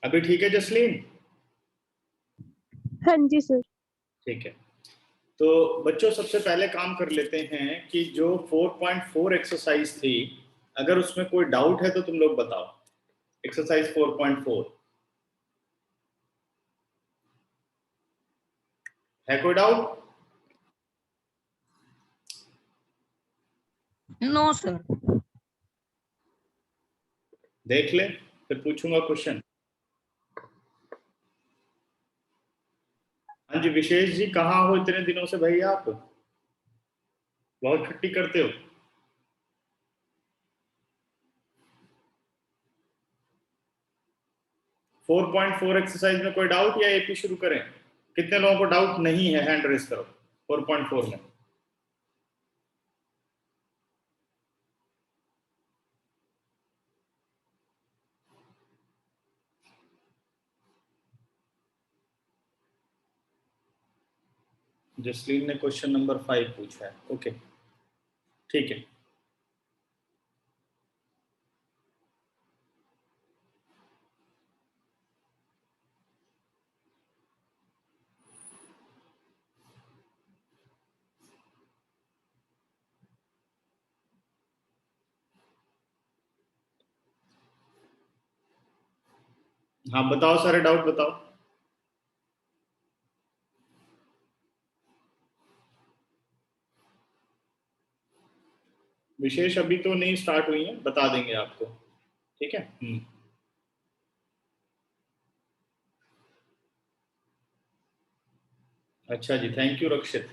अभी ठीक है जसलीन? हाँ जी सर। ठीक है, तो बच्चों सबसे पहले काम कर लेते हैं कि जो 4.4 एक्सरसाइज थी, अगर उसमें कोई डाउट है तो तुम लोग बताओ। एक्सरसाइज 4.4 है कोई डाउट? No sir. देख ले, फिर पूछूंगा क्वेश्चन। हाँ जी विशेष जी, कहाँ हो इतने दिनों से भाई? आप बहुत छुट्टी करते हो। 4.4 एक्सरसाइज में कोई डाउट या एपी शुरू करें? कितने लोगों को डाउट नहीं है, हैंड रेस करो। 4.4 में जसलीन ने क्वेश्चन नंबर 5 पूछा है। ओके ठीक है। हाँ बताओ, सारे डाउट बताओ। विशेष अभी तो नहीं स्टार्ट हुई है, बता देंगे आपको। ठीक है। अच्छा जी, थैंक यू रक्षित।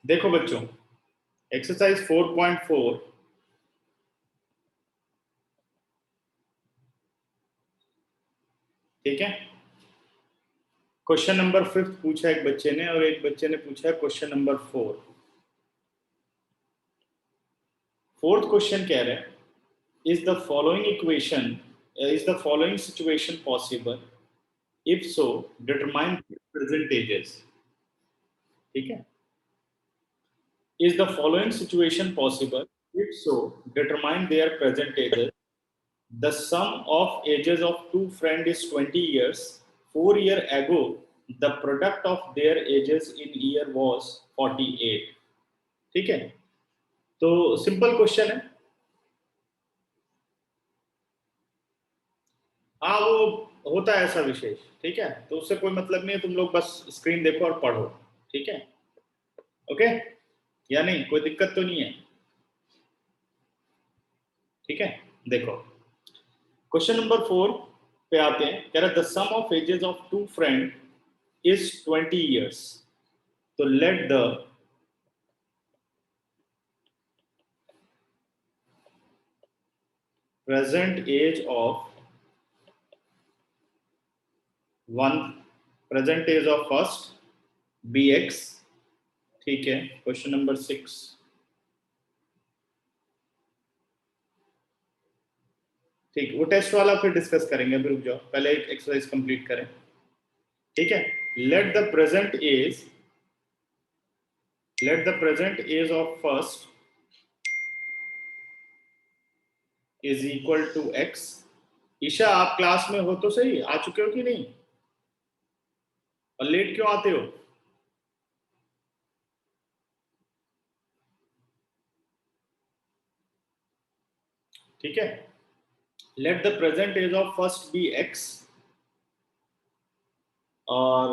देखो बच्चों, एक्सरसाइज 4.4 ठीक है। क्वेश्चन नंबर 5 पूछा एक बच्चे ने, और एक बच्चे ने पूछा है क्वेश्चन नंबर 4। फोर्थ क्वेश्चन कह रहे हैं, is the following equation, is the following situation possible, if so determine present ages. ठीक है। Is the following situation possible, if so determine there present ages. The sum of ages of two friends is 20 years. 4 years ago, the product of their ages in year was 48. ठीक है, तो simple question है। हाँ वो होता है ऐसा विशेष, ठीक है, तो उससे कोई मतलब नहीं है, तुम लोग बस स्क्रीन देखो और पढ़ो। ठीक है, ओके या नहीं, कोई दिक्कत तो नहीं है? ठीक है, देखो क्वेश्चन नंबर 4 पे आते हैं। कह रहा the sum of ages of two friend is 20 years. तो let the present age of present age of first bx। ठीक है, क्वेश्चन नंबर 6। ठीक, वो टेस्ट वाला फिर डिस्कस करेंगे, अभी रुक जाओ, पहले एक एक्सरसाइज कंप्लीट करें। ठीक है, let the present age of first is equal to x. Isha आप क्लास में हो तो सही, आ चुके हो कि नहीं, और लेट क्यों आते हो? ठीक है, let the present age of first B X और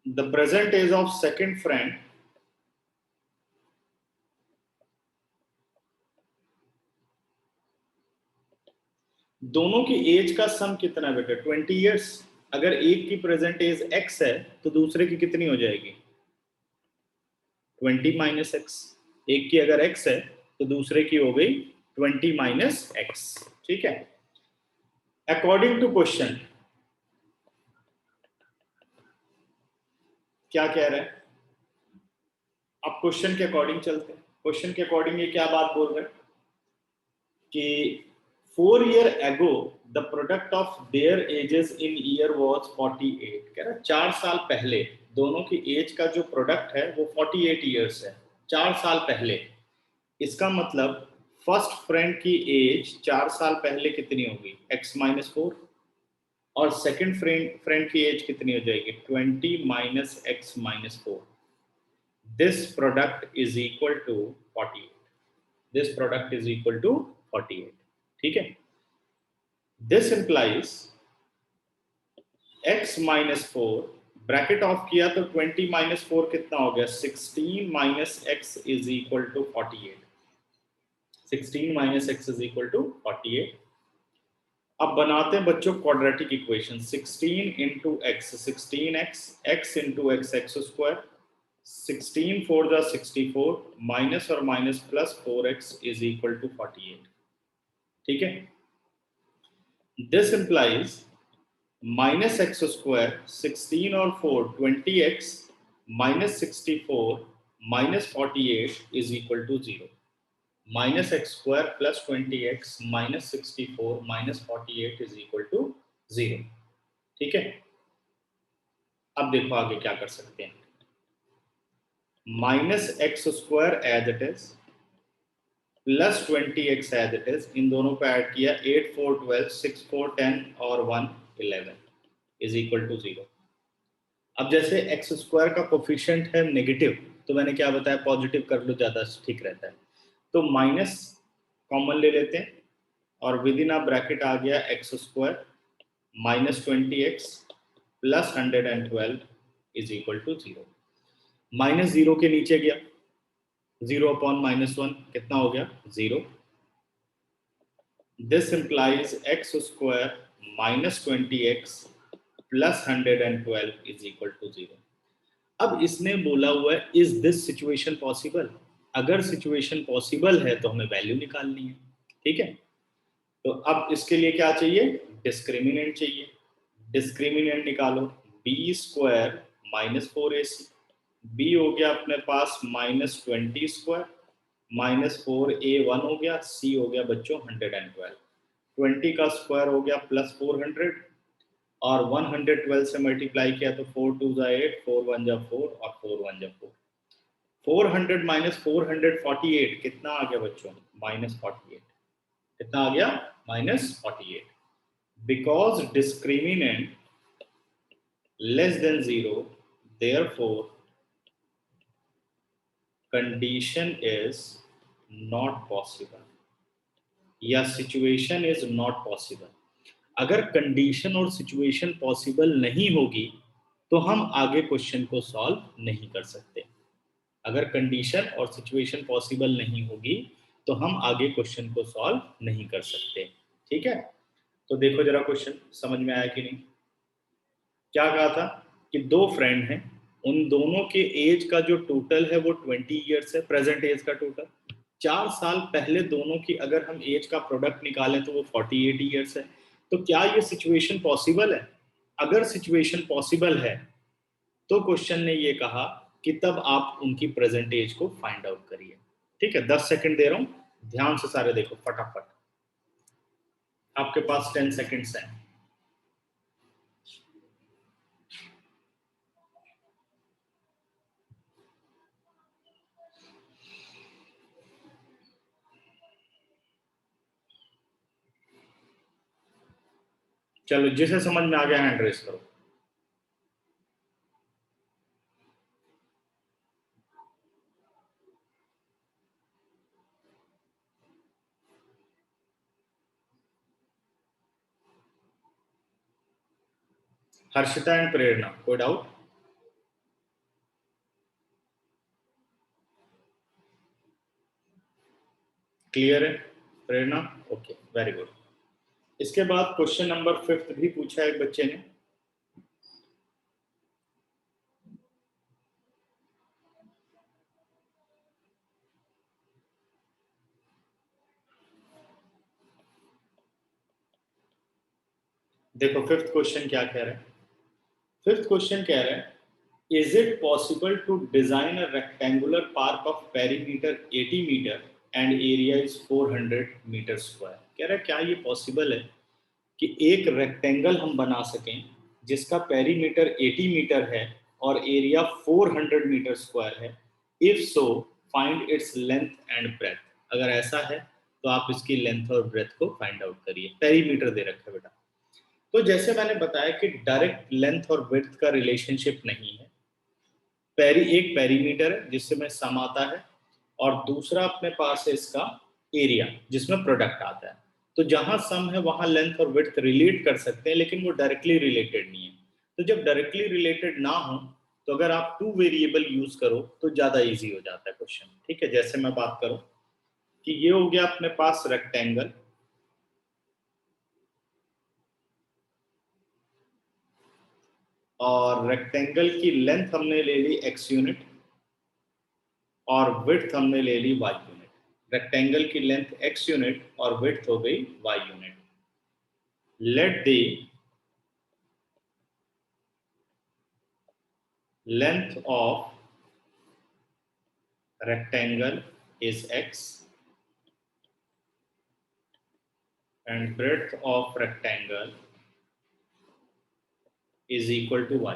the present age of second friend दोनों की एज का सम कितना है बेटा? 20 years। अगर एक की प्रेजेंट एज x है तो दूसरे की कितनी हो जाएगी? 20 माइनस एक्स। एक की अगर x है तो दूसरे की हो गई 20 माइनस एक्स। ठीक है, अकॉर्डिंग टू क्वेश्चन क्या कह रहे हैं? अब क्वेश्चन के अकॉर्डिंग चलते हैं। क्वेश्चन के अकॉर्डिंग ये क्या बात बोल रहे हैं कि 4 years ago the product of their ages in year was 48। कह रहा 4 साल पहले दोनों की एज का जो प्रोडक्ट है वो 48 years है, 4 साल पहले। इसका मतलब फर्स्ट फ्रेंड की एज 4 साल पहले कितनी होगी, x-4, और सेकंड फ्रेंड की एज कितनी हो जाएगी, 20 - x-4. This product is equal to 48. This product is equal to 48. ठीक है, this implies x-4, bracket of किया तो 20 - 4 कितना हो गया, 16 - x is equal to 48. 16 - x is equal to 48. अब बनाते हैं बच्चों quadratic equation. 16 into x 16x, x into x x square, 16 4 जा 64, माइनस और minus plus 4x is equal to 48. ठीक है, this implies minus x square 16 और 4 20x minus 64 minus 48 is equal to 0. Minus x square plus 20x minus 64 minus 48 is equal to 0. ठीक है, अब देखो आगे क्या कर सकते हैं. Minus x square as it is plus 20x as it is, इन दोनों को ऐड किया, 8 4 12 6 4 10 और 1 11 इज इक्वल टू 0. अब जैसे एक्स स्क्वायर का कोफिशिएंट है नेगेटिव, तो मैंने क्या बताया, पॉजिटिव कर लो, ज्यादा ठीक रहता है. तो माइनस कॉमन ले लेते हैं और विद इन अ ब्रैकेट आ गया x square minus 20x plus 112 is equal to 0. Minus 0 के नीचे गया, 0 अपॉन -1 कितना हो गया, 0. This implies x square minus 20x plus 112 is equal to 0. अब इसने बोला हुआ है इज दिस सिचुएशन पॉसिबल. अगर सिचुएशन पॉसिबल है तो हमें वैल्यू निकालनी है. ठीक है, तो अब इसके लिए क्या चाहिए, डिस्क्रिमिनेंट चाहिए. डिस्क्रिमिनेंट निकालो, B square minus 4ac, B हो गया अपने पास माइनस 20 स्क्वायर माइनस 4a1 हो गया, सी हो गया बच्चों 112. 20 का स्क्वायर हो गया प्लस 400 और 112 से मल्टीप्लाई किया तो 4 2 जा 8, 4 1 जा 4 और 4 1 जा 4. 400 माइनस 448 कितना आ गया बच्चों, -48. कितना आ गया, -48. Because discriminant less than 0, therefore condition is not possible या situation is not possible. अगर कंडीशन और सिचुएशन पॉसिबल नहीं होगी तो हम आगे क्वेश्चन को सॉल्व नहीं कर सकते. अगर कंडीशन और सिचुएशन पॉसिबल नहीं होगी तो हम आगे क्वेश्चन को सॉल्व नहीं कर सकते. ठीक है, तो देखो जरा क्वेश्चन समझ में आया कि नहीं. क्या कहा था कि दो फ्रेंड हैं, उन दोनों के एज का जो टोटल है वो 20 ईयर्स है, प्रेजेंट एज का टोटल. 4 साल पहले दोनों की अगर हम एज का प्रोडक्ट निकालें तो वो 48 ईयर्स है. तो क्या ये सिचुएशन पॉसिबल है. अगर सिचुएशन पॉसिबल है तो क्वेश्चन ने ये कहा कि तब आप उनकी प्रेजेंट एज को फाइंड आउट करिए. ठीक है, 10 सेकंड दे रहा हूं, ध्यान से सारे देखो फटाफट. आपके पास 10 सेकंड्स हैं. चलो जिसे समझ में आ गया हैंड रेस करो. हर्षिता एंड प्रेरणा, कोई डाउट. क्लियर है प्रेरणा, ओके वेरी गुड. इसके बाद क्वेश्चन नंबर 5 भी पूछा है एक बच्चे ने. देखो 5th क्वेश्चन क्या कह रहा है. 5th क्वेश्चन कह रहा है is it possible to design a rectangular park of perimeter 80 metre and area is 400 metre square. कह रहा है क्या ये पॉसिबल है कि एक रेक्टेंगल हम बना सकें जिसका पेरीमीटर 80 मीटर है और एरिया 400 मीटर स्क्वायर है. If so find its length and breadth. अगर ऐसा है तो आप इसकी लेंथ और ब्रेथ को फाइंड आउट करिए। पेरीमीटर दे रखा है बेटा। तो जैसे मैंने बताया कि डायरेक्ट लेंथ और ब्रेथ का रिलेशनशिप नहीं है। एक पेरीमीटर है जिसमें सम आता है, और दूसरा अपने पास है इसका एरिया जिसमें प्रोडक्ट आता है। तो जहां सम है वहां लेंथ और विड्थ रिलेट कर सकते हैं, लेकिन वो डायरेक्टली रिलेटेड नहीं है। तो जब डायरेक्टली रिलेटेड ना हो तो अगर आप टू वेरिएबल यूज करो तो ज्यादा इजी हो जाता है क्वेश्चन। ठीक है, जैसे मैं बात करूं कि ये हो गया अपने पास रेक्टेंगल, और रेक्टेंगल की लेंथ हमने ले ली x यूनिट और विड्थ हमने ले ली y यूनिट। रेक्टेंगल की लेंथ x यूनिट और विड्थ हो गई y unit. Let the length of rectangle is x and breadth of rectangle is equal to y।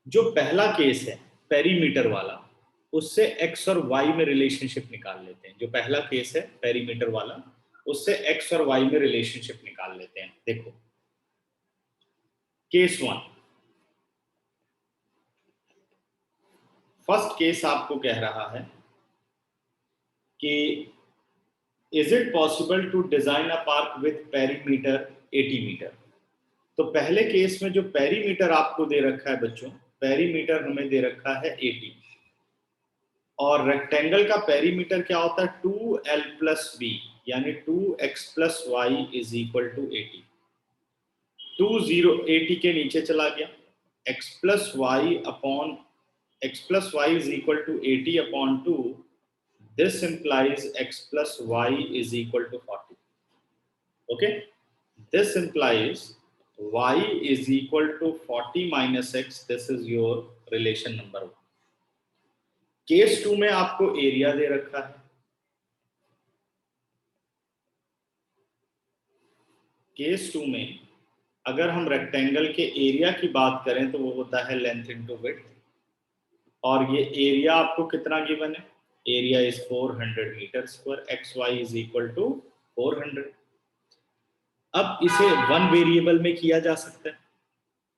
जो पहला केस है पेरीमीटर वाला, उससे x और y में रिलेशनशिप निकाल लेते हैं। जो पहला केस है पेरीमीटर वाला, उससे x और y में रिलेशनशिप निकाल लेते हैं। देखो केस 1, फर्स्ट केस आपको कह रहा है कि is it possible to design a park with perimeter 80 metre. तो पहले केस में जो पेरीमीटर आपको दे रखा है बच्चों, पेरीमीटर हमें दे रखा है 80, और रेक्टेंगल का पेरीमीटर क्या होता है 2l प्लस बी, यानी 2x plus y is equal to 80। 80 के नीचे चला गया, x plus y upon x plus y is equal to 80 upon 2। This implies x plus y is equal to 40. Okay, this implies y is equal to 40 minus x. This is your relation number 1. Case 2 में आपको area दे रखा है। Case 2 में अगर हम rectangle के area की बात करें तो वो होता है लेंथ इंटू विड्थ, और ये एरिया आपको कितना गिवन है, area is 400 metre square, x y is equal to 400। अब इसे वन वेरिएबल में किया जा सकता है।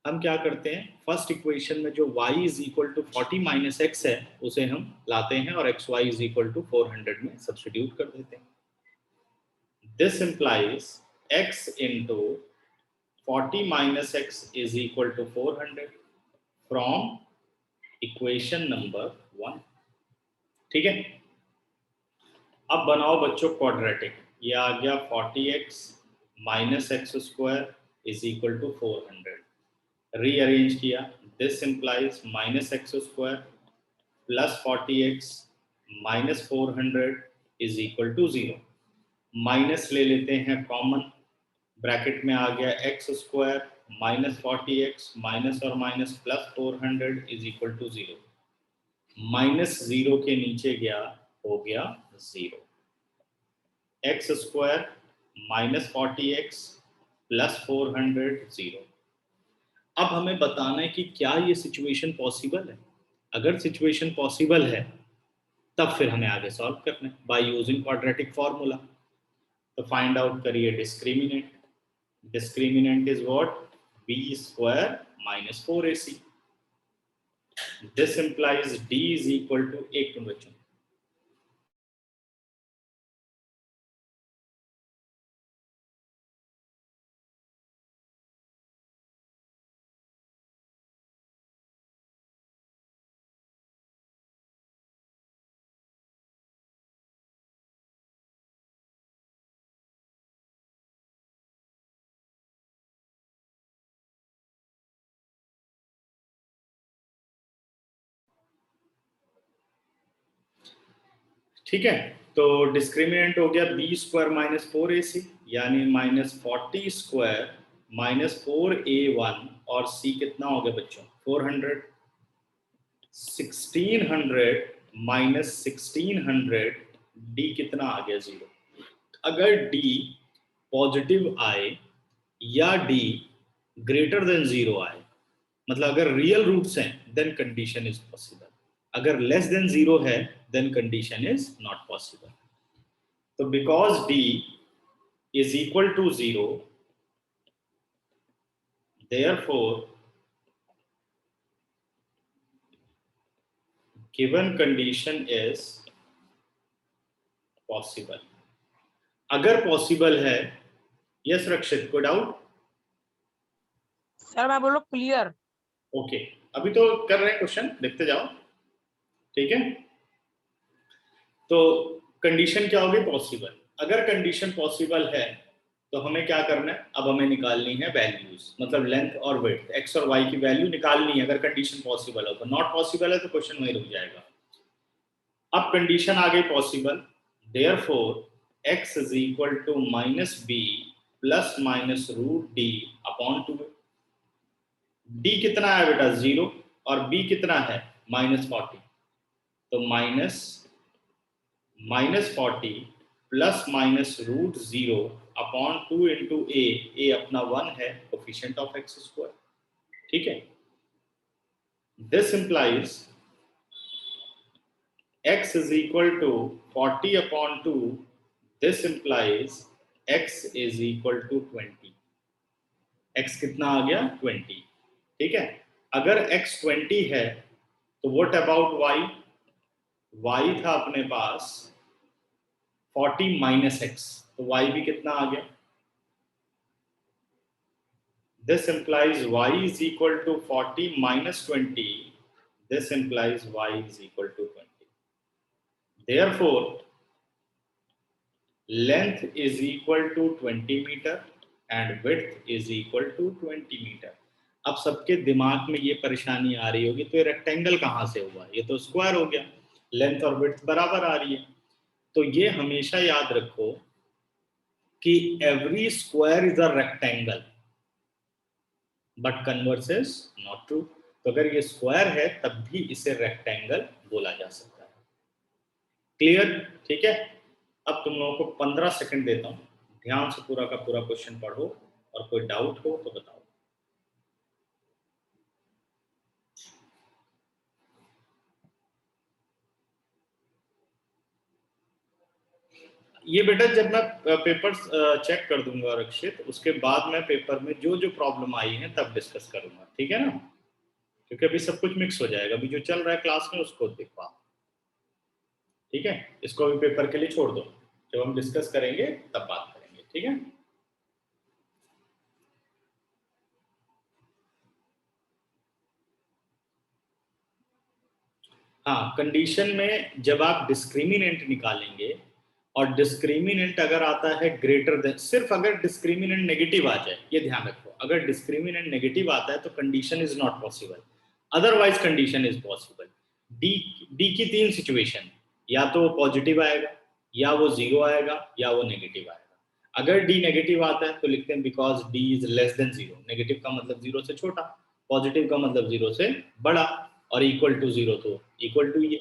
हम क्या करते हैं, फर्स्ट इक्वेशन में जो y is equal to 40 minus x है उसे हम लाते हैं और x y is equal to 400 में सब्स्टिट्यूट कर देते हैं। This implies x into 40 minus x is equal to 400 from equation number 1। ठीक है, अब बनाओ बच्चों क्वाड्रेटिक। ये आ गया 40x minus x square is equal to 400। Rearrange किया, this implies minus x square plus 40x minus 400 is equal to 0। Minus ले लेते हैं कॉमन, ब्रैकेट में आ गया x square minus 40x minus और minus plus 400 is equal to 0। Minus 0 के नीचे गया, हो गया 0। X square minus 40x plus 400 0। अब हमें बताना है कि क्या ये सिचुएशन पॉसिबल है। अगर सिचुएशन पॉसिबल है तब फिर हमें आगे सॉल्व करना है बाय यूजिंग क्वाड्रेटिक फॉर्मूला। तो फाइंड आउट करिए discriminant. Discriminant is what, b square minus 4ac। This implies d is equal to, एक मिनट बच्चों, ठीक है। तो डिस्क्रिमिनेंट हो गया b स्क्वायर माइनस 4ac, यानी माइनस 40 स्क्वायर माइनस 4a1, और c कितना हो गया बच्चों 400। 1600 माइनस 1600, d कितना आ गया 0। अगर d पॉजिटिव आए या d ग्रेटर देन 0 आए, मतलब अगर रियल रूट्स हैं देन कंडीशन इज पॉसिबल, अगर लेस देन 0 है then condition is not possible. तो because d is equal to 0, therefore given condition is possible. अगर पॉसिबल है, यस रक्षित, कोई डाउट? सर मैं बोलो क्लियर। ओके, अभी तो कर रहे हैं क्वेश्चन, देखते जाओ, ठीक है। तो कंडीशन क्या होगी? पॉसिबल। अगर कंडीशन पॉसिबल है तो हमें क्या करना है? अब हमें निकालनी है वैल्यूज, मतलब लेंथ और विड्थ, एक्स और वाई की वैल्यू निकालनी है अगर कंडीशन पॉसिबल हो। तो नॉट पॉसिबल है तो क्वेश्चन वहीं रुक जाएगा। अब कंडीशन आ गई possible, therefore x is equal to -b plus minus root D upon 2। d कितना है बेटा? 0, और b कितना है? -40। तो -40 plus minus root 0 upon 2 into a अपना 1 है, कोफिशिएंट ऑफ एक्स स्क्वायर, ठीक है। This implies x is equal to 40 upon 2. This implies x is equal to 20. x कितना आ गया? 20, ठीक है। अगर x 20 है तो what about y? y था अपने पास 40 माइनस x, तो y भी कितना आ गया? This implies y is equal to 40 minus 20. This implies y is equal to 20. Therefore, length is equal to 20 meter and width is equal to 20 meter. अब सबके दिमाग में ये परेशानी आ रही होगी, तो ये रेक्टेंगल कहाँ से हुआ? ये तो स्क्वायर हो गया, लेंथ और विड्थ बराबर आ रही है। तो ये हमेशा याद रखो कि every square is a rectangle but converse is not true. तो अगर ये स्क्वायर है तब भी इसे रेक्टेंगल बोला जा सकता है। क्लियर? ठीक है। अब तुम लोगों को 15 सेकंड देता हूं, ध्यान से पूरा का पूरा क्वेश्चन पढ़ो और कोई डाउट हो तो बताओ। ये बेटा जब मैं पेपर्स चेक कर दूंगा रक्षित, उसके बाद मैं पेपर में जो जो प्रॉब्लम आई है तब डिस्कस करूंगा, ठीक है ना? क्योंकि अभी सब कुछ मिक्स हो जाएगा, अभी जो चल रहा है क्लास में उसको देखो, ठीक है। इसको अभी पेपर के लिए छोड़ दो, जब हम डिस्कस करेंगे तब बात करेंगे, ठीक है। हाँ, कंडीशन में जब आप डिस्क्रिमिनेंट निकालेंगे और डिस्क्रिमिनेंट अगर आता है ग्रेटर देन, सिर्फ अगर डिस्क्रिमिनेंट नेगेटिव आ जाए, ये ध्यान रखो, अगर डिस्क्रिमिनेंट नेगेटिव आता है तो condition is not possible, otherwise condition is possible. D की 3 सिचुएशन, या तो पॉजिटिव आएगा, या वो 0 आएगा, या वो नेगेटिव आएगा। अगर डी नेगेटिव आता है तो लिखते हैं because D is less than 0। Negative का मतलब 0 से छोटा, पॉजिटिव का मतलब 0 से बड़ा, और इक्वल टू 0 तो इक्वल टू ये।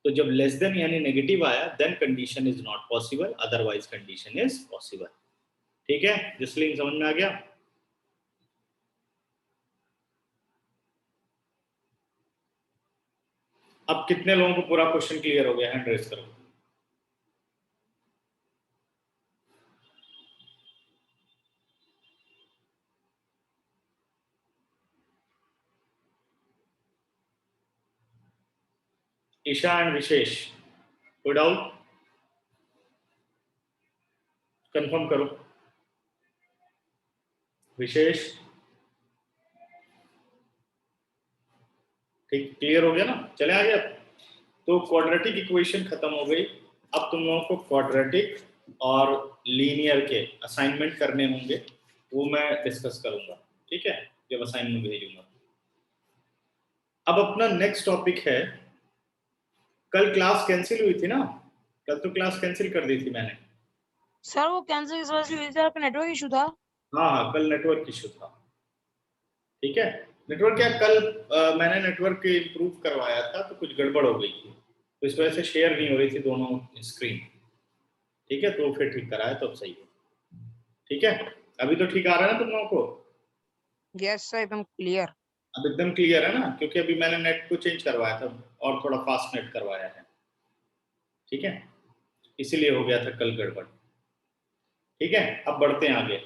तो जब लेस देन यानी नेगेटिव आया, then condition is not possible, otherwise condition is possible, ठीक है। जिसलिए समझ में आ गया? अब कितने लोगों को पूरा क्वेश्चन क्लियर हो गया? हैंड रेज करो। ईशा एंड विशेष, कोई डाउट? कंफर्म करो। विशेष, ठीक, क्लियर हो गया ना? चले आ गया। तो क्वाड्रेटिक इक्वेशन खत्म हो गई। अब तुम लोगों को क्वाड्रेटिक और लीनियर के असाइनमेंट करने होंगे, वो मैं डिस्कस करूंगा, ठीक है, जब असाइनमेंट भेजूंगा। अब अपना नेक्स्ट टॉपिक है, कल क्लास कैंसिल हुई थी ना? कल तो क्लास कैंसिल कर दी थी मैंने। सर वो कैंसिल इस वजह से हुई थी, आपका नेटवर्क इशू था। हाँ हाँ, कल नेटवर्क इशू था, ठीक है। नेटवर्क क्या, कल मैंने नेटवर्क इम्प्रूव करवाया था तो कुछ गड़बड़ हो गई थी, तो इस वजह से शेयर नहीं हो रही थी दोनों स्क्रीन, ठीक है। तो फिर ठीक कराया तो अब सही है, ठीक है। अभी तो ठीक आ रहा है ना तुम लोगों को? यस सर, एकदम क्लियर। अब एकदम क्लियर है ना? क्योंकि अभी मैंने नेट को चेंज करवाया था और थोड़ा फास्ट नेट करवाया है, ठीक है। इसीलिए हो गया था कल गड़बड़। ठीक है, अब बढ़ते हैं आगे।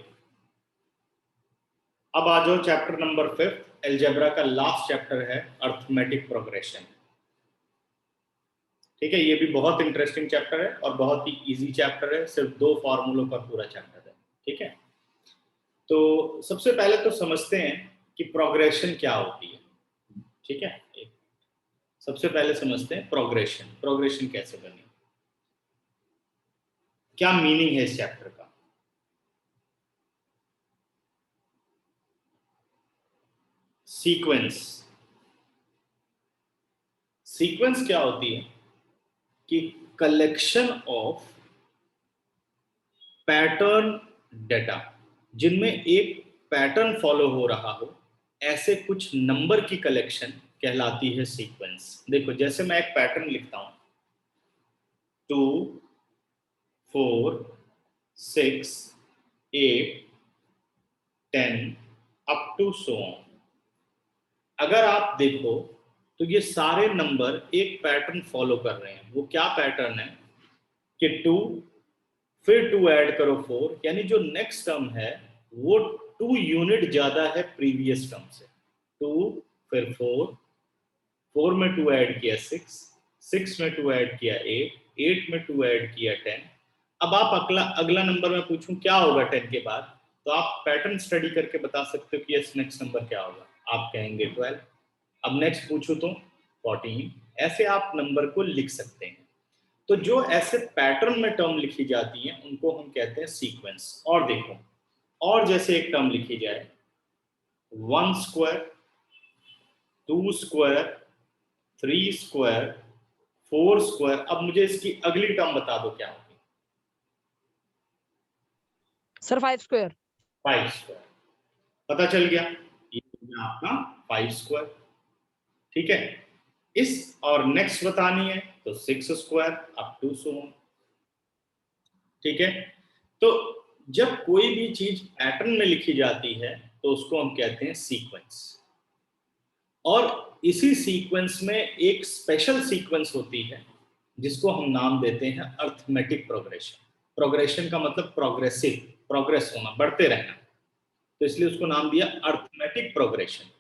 अब आ जाओ चैप्टर नंबर 5, एलजेब्रा का लास्ट चैप्टर है अर्थमेटिक प्रोग्रेशन। ठीक है, ये भी बहुत इंटरेस्टिंग चैप्टर है और बहुत ही इजी चैप्टर है, सिर्फ 2 फॉर्मूलों पर पूरा चैप्टर है। ठीक है, तो सबसे पहले तो समझते हैं कि प्रोग्रेशन क्या होती है। ठीक है, सबसे पहले समझते हैं प्रोग्रेशन, प्रोग्रेशन कैसे बनी, क्या मीनिंग है इस चैप्टर का। सीक्वेंस, सीक्वेंस क्या होती है कि कलेक्शन ऑफ पैटर्न डेटा, जिनमें एक पैटर्न फॉलो हो रहा हो, ऐसे कुछ नंबर की कलेक्शन कहलाती है सीक्वेंस। देखो जैसे मैं एक पैटर्न लिखता हूं, 2 4 6 8 10 अप टू सो ऑन। अगर आप देखो तो ये सारे नंबर एक पैटर्न फॉलो कर रहे हैं। वो क्या पैटर्न है कि 2, फिर 2 ऐड करो 4, यानी जो नेक्स्ट टर्म है वो 2 यूनिट ज्यादा है प्रीवियस टर्म से। 2 फिर 4, 4 में 2 ऐड किया 6, 6 में 2 ऐड किया 8, 8 में 2 ऐड किया 10। अब आप अगला अगला नंबर मैं पूछूं क्या होगा 10 के बाद, तो आप पैटर्न स्टडी करके बता सकते हो कि यस नेक्स्ट नंबर क्या होगा, आप कहेंगे 12। अब नेक्स्ट पूछूं तो 14। ऐसे आप नंबर को लिख सकते हैं। तो जो ऐसे पैटर्न में टर्म लिखी जाती हैं उनको हम कहते हैं सीक्वेंस। और देखो, और जैसे एक टर्म लिखी जाए 1 स्क्वायर, 2 स्क्वायर, 3 स्क्वायर, 4 स्क्वायर। अब मुझे इसकी अगली टर्म बता दो क्या होगी। Sir 5 square. 5 स्क्वायर, पता चल गया, ये हो गया आपका 5 स्क्वायर। ठीक है, इस और नेक्स्ट बतानी है तो 6 square up to so on. ठीक है, तो जब कोई भी चीज पैटर्न में लिखी जाती है तो उसको हम कहते हैं सीक्वेंस। और इसी सीक्वेंस में एक स्पेशल सीक्वेंस होती है जिसको हम नाम देते हैं अर्थमेटिक प्रोग्रेशन। प्रोग्रेशन का मतलब प्रोग्रेसिव, प्रोग्रेस होना, बढ़ते रहना, तो इसलिए उसको नाम दिया अर्थमेटिक प्रोग्रेशन।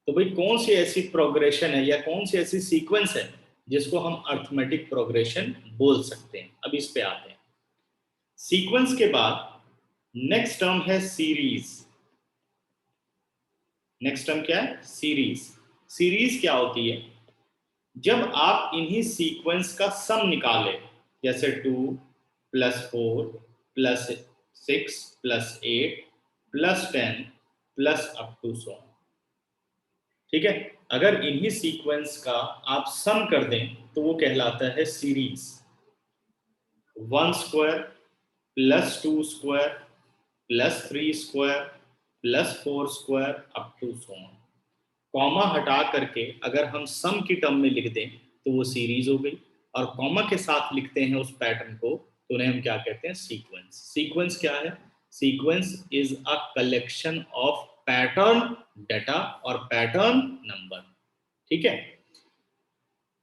तो भाई कौन सी ऐसी प्रोग्रेशन है या कौन सी ऐसी सीक्वेंस है जिसको हम अर्थमेटिक प्रोग्रेशन बोल सकते हैं। अब इस पे आते हैं। सीक्वेंस के बाद नेक्स्ट टर्म है सीरीज। नेक्स्ट टर्म क्या है? सीरीज। सीरीज क्या होती है? जब आप इन्हीं सीक्वेंस का सम निकाले, जैसे 2 + 4 + 6 + 8 + 10 प्लस अप टू सो। ठीक है, अगर इन्हीं सीक्वेंस का आप सम कर दें तो वो कहलाता है series. 1 square + 2 square + 3 square + 4 square up to so on. Comma हटा करके अगर हम सम की टर्म में लिख दें तो वो सीरीज हो गई, और कॉमा के साथ लिखते हैं उस पैटर्न को तो उन्हें हम क्या कहते हैं? सीक्वेंस। सीक्वेंस क्या है? Sequence is a collection of pattern data और पैटर्न नंबर। ठीक है,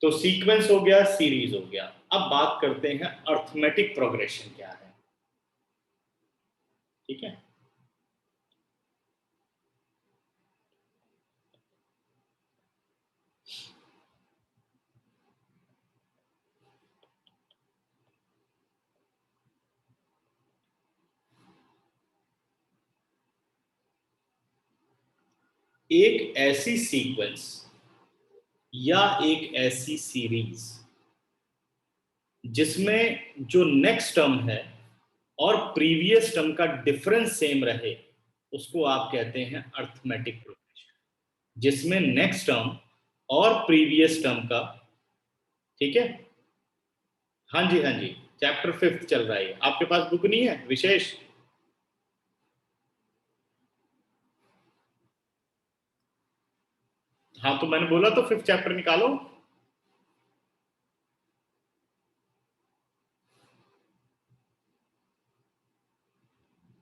तो सीक्वेंस हो गया, सीरीज हो गया। अब बात करते हैं अर्थमेटिक प्रोग्रेशन क्या है। ठीक है, एक ऐसी सीक्वेंस या एक ऐसी सीरीज जिसमें जो नेक्स्ट टर्म है और प्रीवियस टर्म का डिफरेंस सेम रहे, उसको आप कहते हैं अर्थमेटिक प्रोग्रेशन। जिसमें नेक्स्ट टर्म और प्रीवियस टर्म का, ठीक है, हाँ जी हाँ जी, चैप्टर 5 चल रहा है। आपके पास बुक नहीं है विशेष? हाँ, तो मैंने बोला तो 5th चैप्टर निकालो।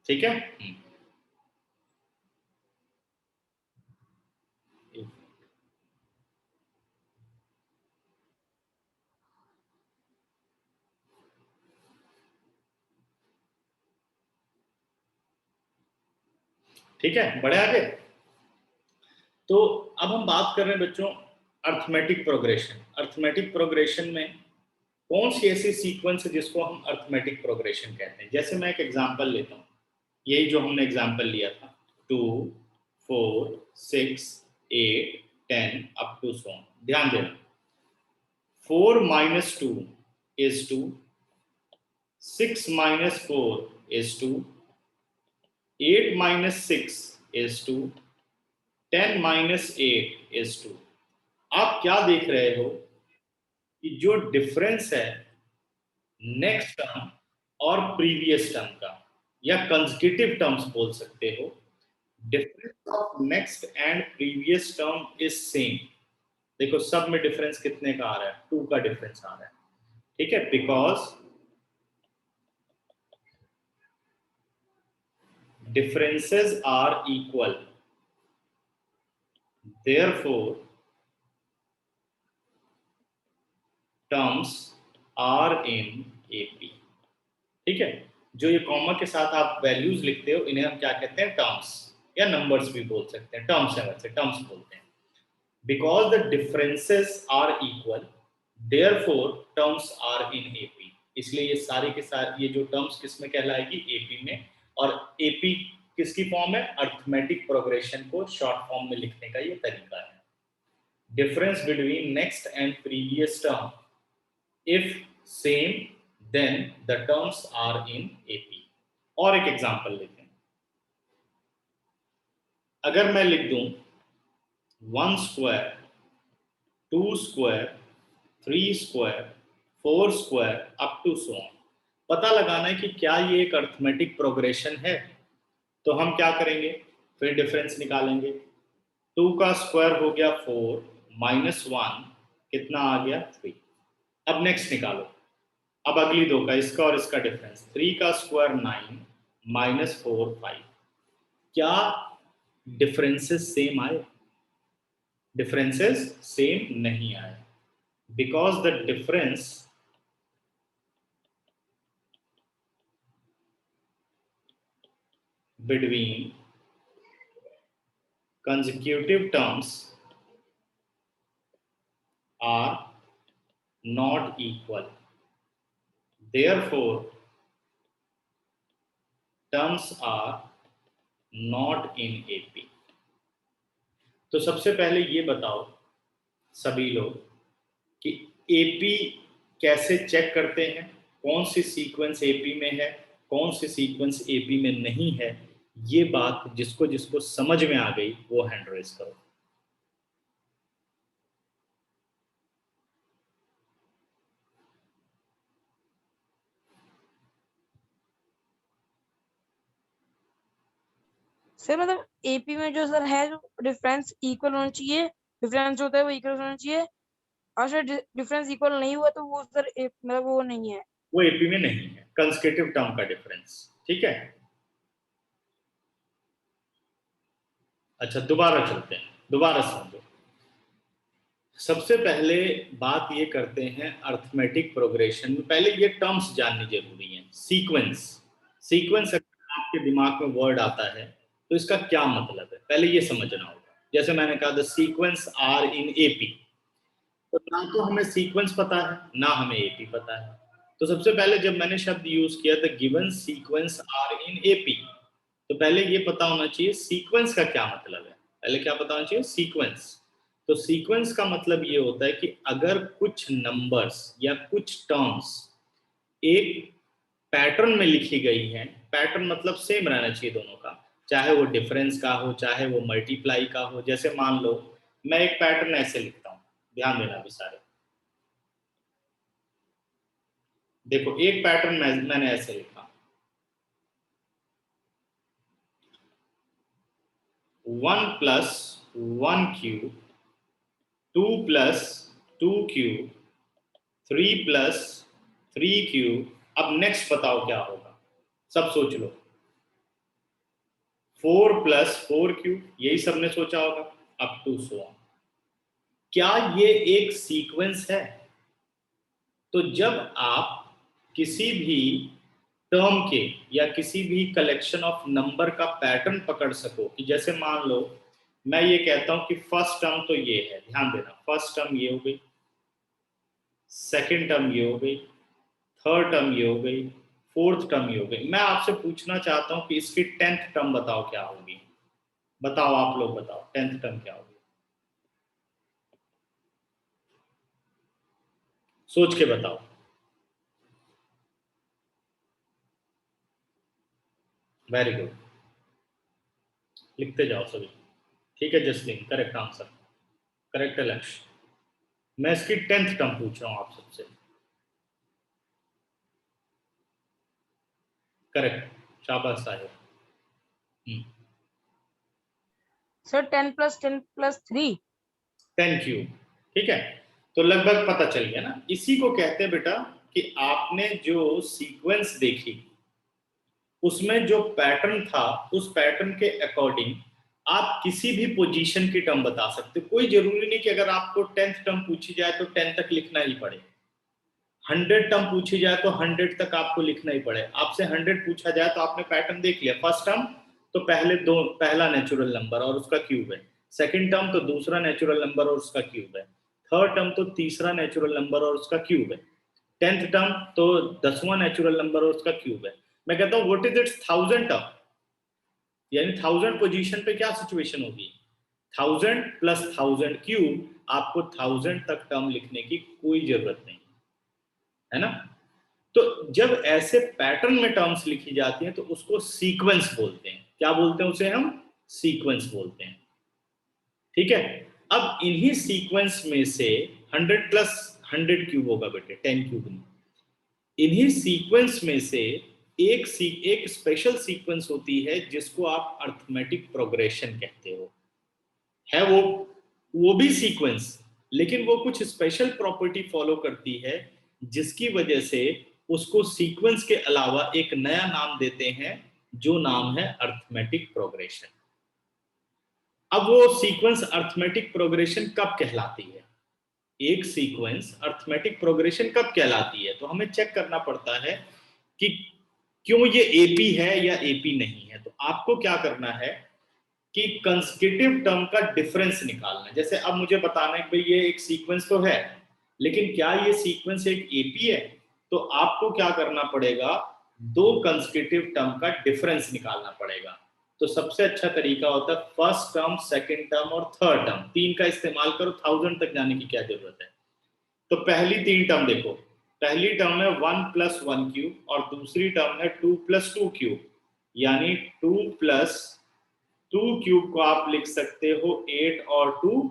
ठीक है, ठीक है, बढ़े आगे। तो अब हम बात कर रहे हैं बच्चों अर्थमेटिक प्रोग्रेशन। अर्थमेटिक प्रोग्रेशन में कौन सी ऐसी सीक्वेंस है जिसको हम अर्थमेटिक प्रोग्रेशन कहते हैं। जैसे मैं एक एग्जांपल लेता हूँ, यही जो हमने एग्जांपल लिया था 2 4 6 8 10 अप टू सो ऑन। ध्यान देना 4 minus 2 is 2, 6 minus 4 is 2, 8 minus 6 is 2, 10 minus 8 is 2। आप क्या देख रहे हो कि जो डिफरेंस है नेक्स्ट टर्म और प्रीवियस टर्म का, या कंसेक्यूटिव टर्म्स बोल सकते हो, difference of next and previous term is same. देखो सब में डिफरेंस कितने का आ रहा है, 2 का डिफरेंस आ रहा है, ठीक है, because differences are equal, therefore terms are in AP। ठीक है, जो ये कॉमा के साथ आप वैल्यूज लिखते हो इन्हें हम क्या कहते हैं, टर्म्स, या नंबर्स भी बोल सकते हैं, टर्म्स है, वैसे टर्म्स बोलते हैं। Because the differences are equal therefore terms are in AP। इसलिए ये सारे के सारे ये जो टर्म्स किस में कहलाएगी, AP में। और AP किसकी फॉर्म है, अर्थमेटिक प्रोग्रेशन को शॉर्ट फॉर्म में लिखने का ये तरीका है। Difference between next and previous term if same then the terms are in AP। और एक एग्जांपल लेते हैं, अगर मैं लिख दूं 1 square 2 square 3 square 4 square up to so on, पता लगाना है कि क्या ये एक अर्थमेटिक प्रोग्रेशन है। तो हम क्या करेंगे, फिर डिफरेंस निकालेंगे। 2 का स्क्वायर हो गया 4 माइनस 1 कितना आ गया 3। अब नेक्स्ट निकालो, अब अगली दो का, इसका और इसका डिफरेंस, 3 का स्क्वायर 9 माइनस 4 5। क्या डिफरेंसेस सेम आए, डिफरेंसेस सेम नहीं आए, because the difference between consecutive terms are not equal, therefore terms are not in AP। तो सबसे पहले ये बताओ सभी लोग कि AP कैसे चेक करते हैं, कौन सी सीक्वेंस AP में है, कौन सी सीक्वेंस AP में नहीं है। ये बात जिसको जिसको समझ में आ गई वो हैंड रेज करो। सर मतलब एपी में जो सर है, जो डिफरेंस इक्वल होना चाहिए, डिफरेंस होता है वो इक्वल होना चाहिए। और सर डिफरेंस इक्वल नहीं हुआ तो वो सर मतलब वो नहीं है, वो AP में नहीं है, कंसेक्यूटिव टर्म का डिफरेंस। ठीक है, अच्छा दोबारा चलते हैं, दोबारा समझो। सबसे पहले बात ये करते हैं अर्थमेटिक प्रोग्रेशन में, पहले ये टर्म्स जाननी जरूरी है। सीक्वेंस, सीक्वेंस अगर आपके दिमाग में वर्ड आता है तो इसका क्या मतलब है, पहले ये समझना होगा। जैसे मैंने कहा the sequence are in AP, तो ना तो हमें सीक्वेंस पता है ना हमें AP पता है। तो सबसे पहले जब मैंने शब्द यूज किया the given sequence are in AP, तो पहले ये पता होना चाहिए सीक्वेंस का क्या मतलब है। पहले क्या पता होना चाहिए, सीक्वेंस। तो सीक्वेंस का मतलब ये होता है कि अगर कुछ नंबर्स या कुछ टर्म्स एक पैटर्न में लिखी गई हैं, पैटर्न मतलब सेम रहना चाहिए दोनों का, चाहे वो डिफरेंस का हो चाहे वो मल्टीप्लाई का हो। जैसे मान लो मैं एक पैटर्न ऐसे लिखता हूं, ध्यान देना भी सारे, देखो एक पैटर्न मैंने ऐसे लिखा 1 plus 1 cube 2 plus 2 cube 3 plus 3 cube. अब नेक्स्ट बताओ क्या होगा, सब सोच लो। 4 प्लस 4 क्यूब, यही सबने सोचा होगा, अप टू सो ऑन। क्या ये एक सीक्वेंस है? तो जब आप किसी भी टर्म के या किसी भी कलेक्शन ऑफ नंबर का पैटर्न पकड़ सको, कि जैसे मान लो मैं ये कहता हूं कि फर्स्ट टर्म तो ये है, ध्यान देना, फर्स्ट टर्म ये हो गई, सेकंड टर्म ये हो गई, थर्ड टर्म ये हो गई, फोर्थ टर्म ये हो गई। मैं आपसे पूछना चाहता हूं कि इसकी 10th टर्म बताओ क्या होगी। बताओ, आप लोग बताओ 10th टर्म क्या होगी, सोच के बताओ। वेरी गुड, लिखते जाओ सभी। ठीक है जसलीन, करेक्ट आंसर, करेक्ट है लक्ष्य। मैं इसकी 10th टर्म पूछ रहा हूं आप सबसे। करेक्ट, शाबाश साहिब। सर 10 + 10 + 3। 10 क्यूब, ठीक है। तो लगभग पता चल गया ना, इसी को कहते हैं बेटा कि आपने जो सीक्वेंस देखी उसमें जो पैटर्न था, उस पैटर्न के अकॉर्डिंग आप किसी भी पोजीशन की टर्म बता सकते हो। कोई जरूरी नहीं कि अगर आपको 10th टर्म पूछी जाए तो 10 तक लिखना ही पड़े, 100 टर्म पूछी जाए तो 100 तक आपको लिखना ही पड़े। आपसे 100 पूछा जाए तो आपने पैटर्न देख लिया, फर्स्ट टर्म तो पहला नेचुरल नंबर और उसका क्यूब है, सेकंड टर्म तो दूसरा नेचुरल नंबर और उसका क्यूब है, थर्ड टर्म तो तीसरा नेचुरल नंबर और उसका क्यूब है, 10th टर्म तो 10वां नेचुरल नंबर और उसका क्यूब है। मैं कहता हूं व्हाट इज इट्स 1000 टर्म, यानी 1000 पोजीशन पे क्या सिचुएशन होगी, 1000 + 1000 क्यूब, आपको 1000 तक टर्म लिखने की कोई जरूरत नहीं है ना। तो जब ऐसे पैटर्न में टर्म्स लिखी जाती हैं तो उसको सीक्वेंस बोलते हैं। क्या बोलते हैं उसे हम, सीक्वेंस बोलते हैं, ठीक है। अब इन्हीं सीक्वेंस में से 100 + 100 क्यूब होगा बेटे, 10 क्यूब नहीं। इन्हीं सीक्वेंस में से एक स्पेशल सीक्वेंस होती है जिसको आप अर्थमेटिक प्रोग्रेशन कहते हो। है वो भी सीक्वेंस, लेकिन वो कुछ स्पेशल प्रॉपर्टी फॉलो करती है जिसकी वजह से उसको सीक्वेंस के अलावा एक नया नाम देते हैं, जो नाम है अर्थमेटिक प्रोग्रेशन। अब वो सीक्वेंस अर्थमेटिक प्रोग्रेशन कब कहलाती है, एक सीक्वेंस अर्थमेटिक प्रोग्रेशन कब कहलाती है, तो हमें चेक करना पड़ता है कि क्यों ये एपी है या एपी नहीं है। तो आपको क्या करना है कि कंसेक्यूटिव टर्म का डिफरेंस निकालना है। जैसे अब मुझे बताना है कि भाई ये एक सीक्वेंस तो है, लेकिन क्या ये सीक्वेंस एक एपी है, तो आपको क्या करना पड़ेगा, दो कंसेक्यूटिव टर्म का डिफरेंस निकालना पड़ेगा। तो सबसे अच्छा तरीका होता है फर्स्ट टर्म, सेकंड टर्म और थर्ड टर्म, तीन का इस्तेमाल करो, 1000 तक जाने की क्या जरूरत है। तो पहली तीन टर्म देखो, पहली टर्म है 1 + 1 क्यूब और दूसरी टर्म है 2 + 2 क्यूब, यानी 2 + 2 क्यूब को आप लिख सकते हो 8 और 2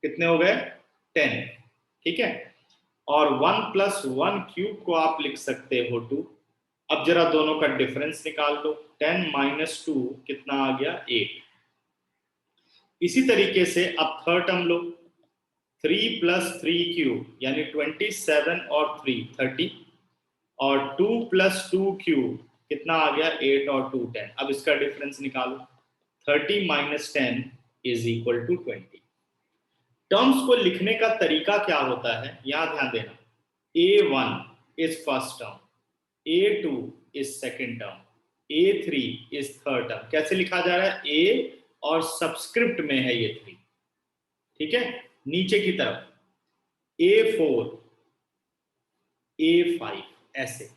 कितने हो गए, 10, ठीक है। और 1 + 1 क्यूब को आप लिख सकते हो 2। अब जरा दोनों का डिफरेंस निकाल लो, 10 - 2 कितना आ गया, 8। इसी तरीके से अब थर्ड टर्म लो, 3 + 3 क्यूब यानी 27 और 3 30, और 2 + 2 क्यूब कितना आ गया, 8 और 2 10। अब इसका डिफरेंस निकालो, 30 - 10 = 20। टर्म्स को लिखने का तरीका क्या होता है, यहां ध्यान देना, A1 is first term, A2 is second term, A3 is third term. कैसे लिखा जा रहा है, A और सबस्क्रिप्ट में है ये 3, ठीक है, नीचे की तरफ A4 A5 ऐसे,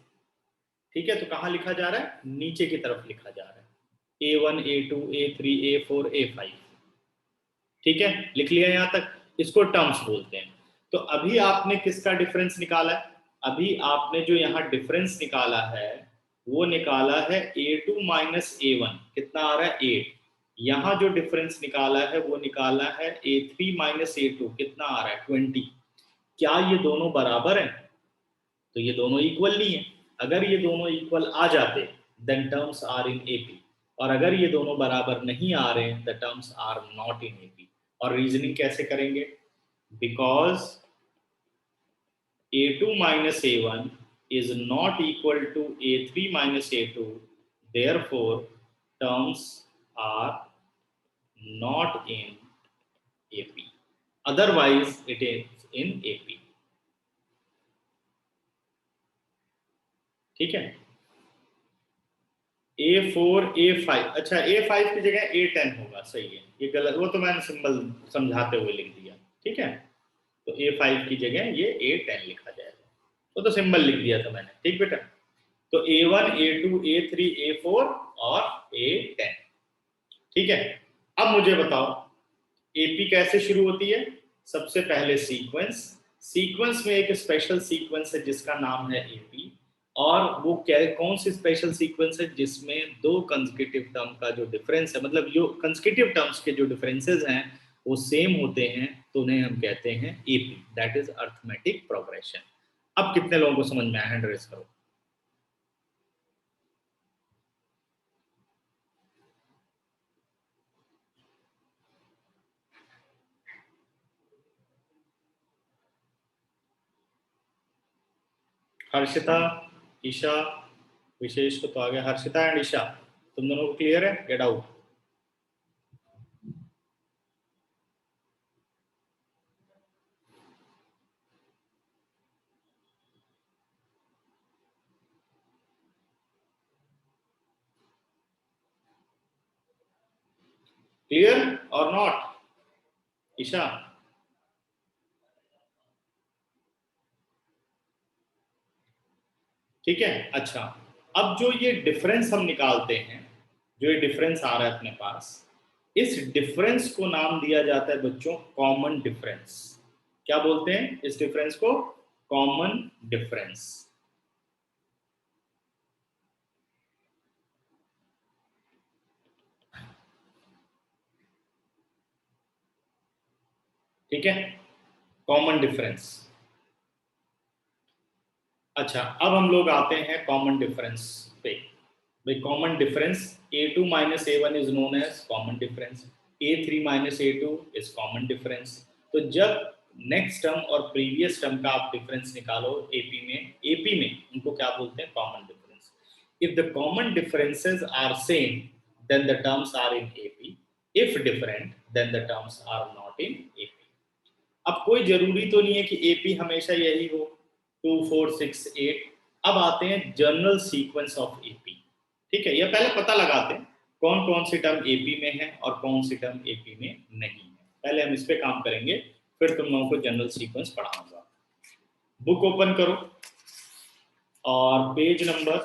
ठीक है। तो कहां लिखा जा रहा है, नीचे की तरफ लिखा जा रहा है, A1 A2 A3 A4 A5, ठीक है, लिख लिया यहां तक। इसको टर्म्स बोलते हैं। तो अभी आपने किसका डिफरेंस निकाला है, अभी आपने जो यहां डिफरेंस निकाला है वो निकाला है A2 - A1, कितना आ रहा है, 8। यहां जो डिफरेंस निकाला है वो निकाला है A3 - A2, कितना आ रहा है, 20। क्या ये दोनों बराबर हैं, तो ये दोनों इक्वल नहीं है। अगर ये दोनों इक्वल आ जाते then terms are in AP, और अगर ये दोनों बराबर नहीं आ रहे the terms are not in AP. और रीजनिंग कैसे करेंगे, because A2 - A1 is not equal to A3 - A2, therefore terms are not in AP, otherwise it is in AP, ठीक है। A4 A5, अच्छा A5 की जगह A10 होगा, सही है, ये गलत, वो तो मैंने सिंबल समझाते हुए लिख दिया, ठीक है। तो A5 की जगह ये A10 लिखा जाएगा, वो तो सिंबल लिख दिया था मैंने, ठीक बेटा। तो A1 A2 A3 A4 और A10, ठीक है। अब मुझे बताओ एपी कैसे शुरू होती है। सबसे पहले सीक्वेंस, सीक्वेंस में एक स्पेशल सीक्वेंस है जिसका नाम है एपी, और वो क्या, कौन सी स्पेशल सीक्वेंस है जिसमें दो कंसेक्यूटिव टर्म का जो डिफरेंस है, मतलब जो कंसेक्यूटिव टर्म्स के जो डिफरेंसेस हैं वो सेम होते हैं, तो उन्हें हम कहते हैं AP, that is arithmetic progression. अब कितने लोगों को समझ में आया, हैंड रेज करो। हर्षिता, ईशा, विशेष को तो आ गया, हर्षिता एंड ईशा, तुम दोनों को क्लियर है, गेट आउट। क्लियर और नॉट, ईशा? ठीक है, अच्छा। अब जो ये डिफरेंस हम निकालते हैं, जो ये डिफरेंस आ रहा है अपने पास, इस डिफरेंस को नाम दिया जाता है बच्चों कॉमन डिफरेंस। क्या बोलते हैं इस डिफरेंस को? Common difference. ठीक है, कॉमन डिफरेंस। अच्छा, अब हम लोग आते हैं कॉमन डिफरेंस पे। भाई common difference, A2 minus A1 is known as common difference, A3 minus A2 is common difference. तो जब नेक्स्ट टर्म और प्रीवियस टर्म का आप डिफरेंस निकालो एपी में उनको क्या बोलते हैं? Common difference. If the common differences are same then the terms are in AP, if different then the terms are not in AP. अब कोई जरूरी तो नहीं है कि एपी हमेशा यही हो 2 4 6 8। अब आते हैं जनरल सीक्वेंस ऑफ एपी। ठीक है, ये पहले पता लगाते हैं कौन कौन सी टर्म एपी में है और कौन सी टर्म एपी में नहीं है। पहले हम इस पे काम करेंगे, फिर तुम लोगों को जनरल सीक्वेंस पढ़ाऊंगा। बुक ओपन करो और पेज नंबर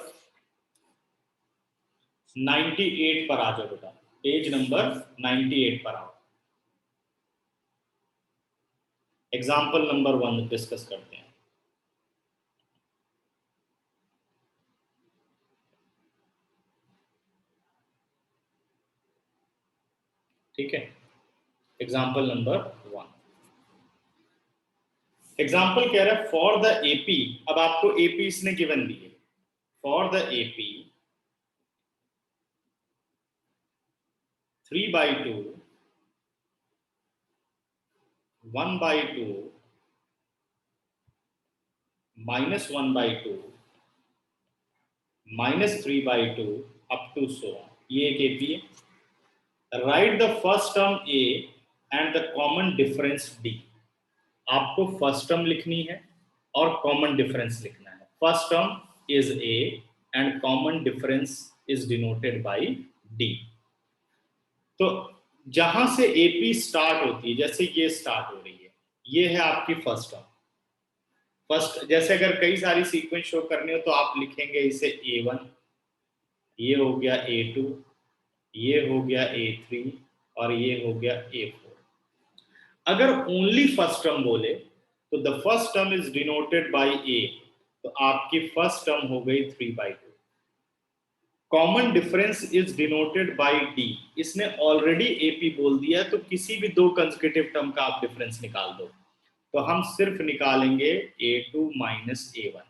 98 पर आ जाओ बेटा, पेज नंबर 98 पर आओ। एग्जाम्पल नंबर 1 डिस्कस करते हैं। ठीक है, एग्जाम्पल नंबर 1। एग्जाम्पल कह रहा है फॉर द एपी, अब आपको एपी इसने गिवन दी है, for the AP 3/2 1/2 -1/2 -3/2 up to so, ये एक एपी है। Right the first term a and the common difference d. आपको फर्स्ट टर्म लिखनी है और कॉमन डिफरेंस लिखना है। First term is a and common difference is denoted by d. तो जहां से एपी स्टार्ट होती है, जैसे ये स्टार्ट हो रही है, ये है आपकी फर्स्ट टर्म। फर्स्ट, जैसे अगर कई सारी सीक्वेंस शो करनी हो तो आप लिखेंगे इसे A1, ये हो गया A2, ये हो गया A3 और ये हो गया A4। अगर ओनली फर्स्ट टर्म बोले तो the first term is denoted bye A, तो आपकी फर्स्ट टर्म हो गई 3/2। Common difference is denoted by D, इसने ऑलरेडी एपी बोल दिया है, तो किसी भी दो कंसेक्यूटिव टर्म का आप डिफरेंस निकाल दो। तो हम सिर्फ निकालेंगे A2 माइनस A1।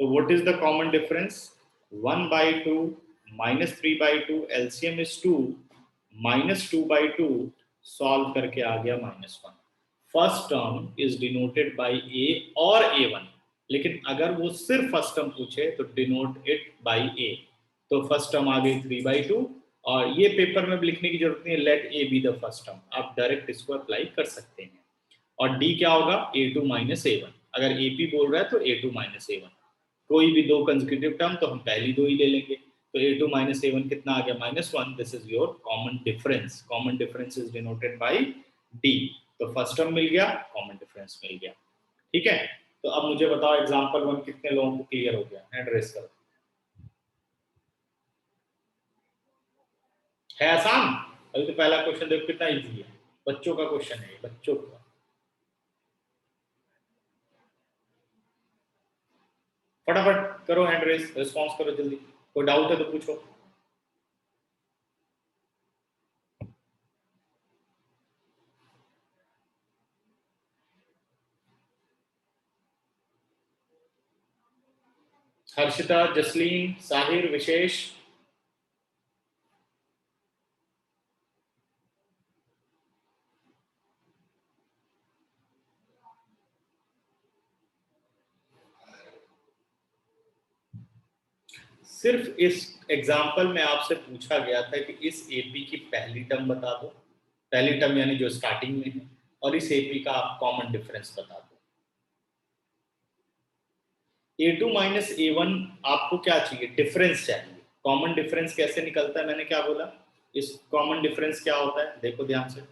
तो what is the common difference? 1/2 -3/2, LCM is 2, -2/2, solve करके आ गया -1। First term is denoted by a और A1, लेकिन अगर वो सिर्फ फर्स्ट टर्म पूछे तो डिनोट इट बाय ए। तो फर्स्ट टर्म आ गई 3/2, और ये पेपर में लिखने की जरूरत नहीं है, let a be the first term, आप डायरेक्ट इसको अप्लाई कर सकते हैं। और डी क्या होगा? A2 minus A1। अगर एपी बोल रहा है तो A2 माइनस A1। कोई भी दो कंसेक्यूटिव टर्म तो हम पहली दो ही ले लेंगे। तो a2 माइनस a1 कितना आ गया -1. This is your common difference. Common difference is denoted bye d. तो फर्स्ट टर्म मिल गया, कॉमन डिफरेंस मिल गया. ठीक है, तो अब मुझे बताओ एग्जांपल 1 कितने लोगों को क्लियर हो गया? हैंड रेस करो. है आसान? अभी तो पहला क्वेश्चन देखो कितना इजी है. बच्चों का क्वेश्चन है, बच्चों का. फटाफट करो हैंड रेस, रिस्पॉन्स करो जल्दी. कोई डाउट है तो पूछो. हर्षिता, जसलीन, साहिर, विशेष. सिर्फ इस एग्जाम्पल में आपसे पूछा गया था कि इस एपी की पहली टर्म बता दो. पहली टर्म यानी जो स्टार्टिंग में है, और इस एपी का आप कॉमन डिफरेंस बता दो. a2 माइनस a1 आपको क्या चाहिए? डिफरेंस चाहिए. कॉमन डिफरेंस कैसे निकलता है? मैंने क्या बोला? इस कॉमन डिफरेंस क्या होता है देखो ध्यान से.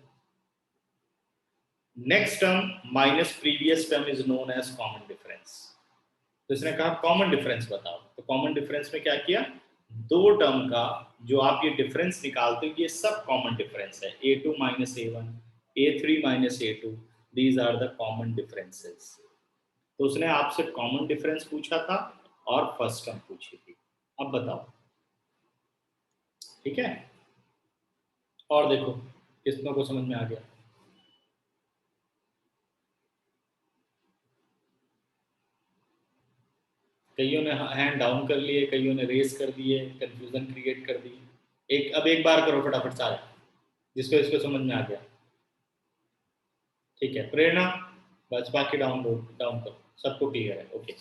Next term minus previous term is known as common difference. तो इसने कहा कॉमन डिफरेंस बताओ. तो कॉमन डिफरेंस में क्या किया? दो टर्म का जो आप ये डिफरेंस निकालते हो ये सब कॉमन डिफरेंस है. a2 minus a1, a3 minus a2, these are the common differences. तो उसने आपसे कॉमन डिफरेंस पूछा था और फर्स्ट टर्म पूछी थी. अब बताओ. ठीक है, और देखो कितनों को समझ में आ गया? कईयों ने हैंड डाउन कर लिए, कईयों ने रेस कर दिए, कंफ्यूजन क्रिएट कर दी. अब एक बार करो फटाफट सारे, जिसको इसको समझ में आ गया. ठीक है, प्रेरणा बस बाकी डाउन करो. सबको क्लियर है? ओके,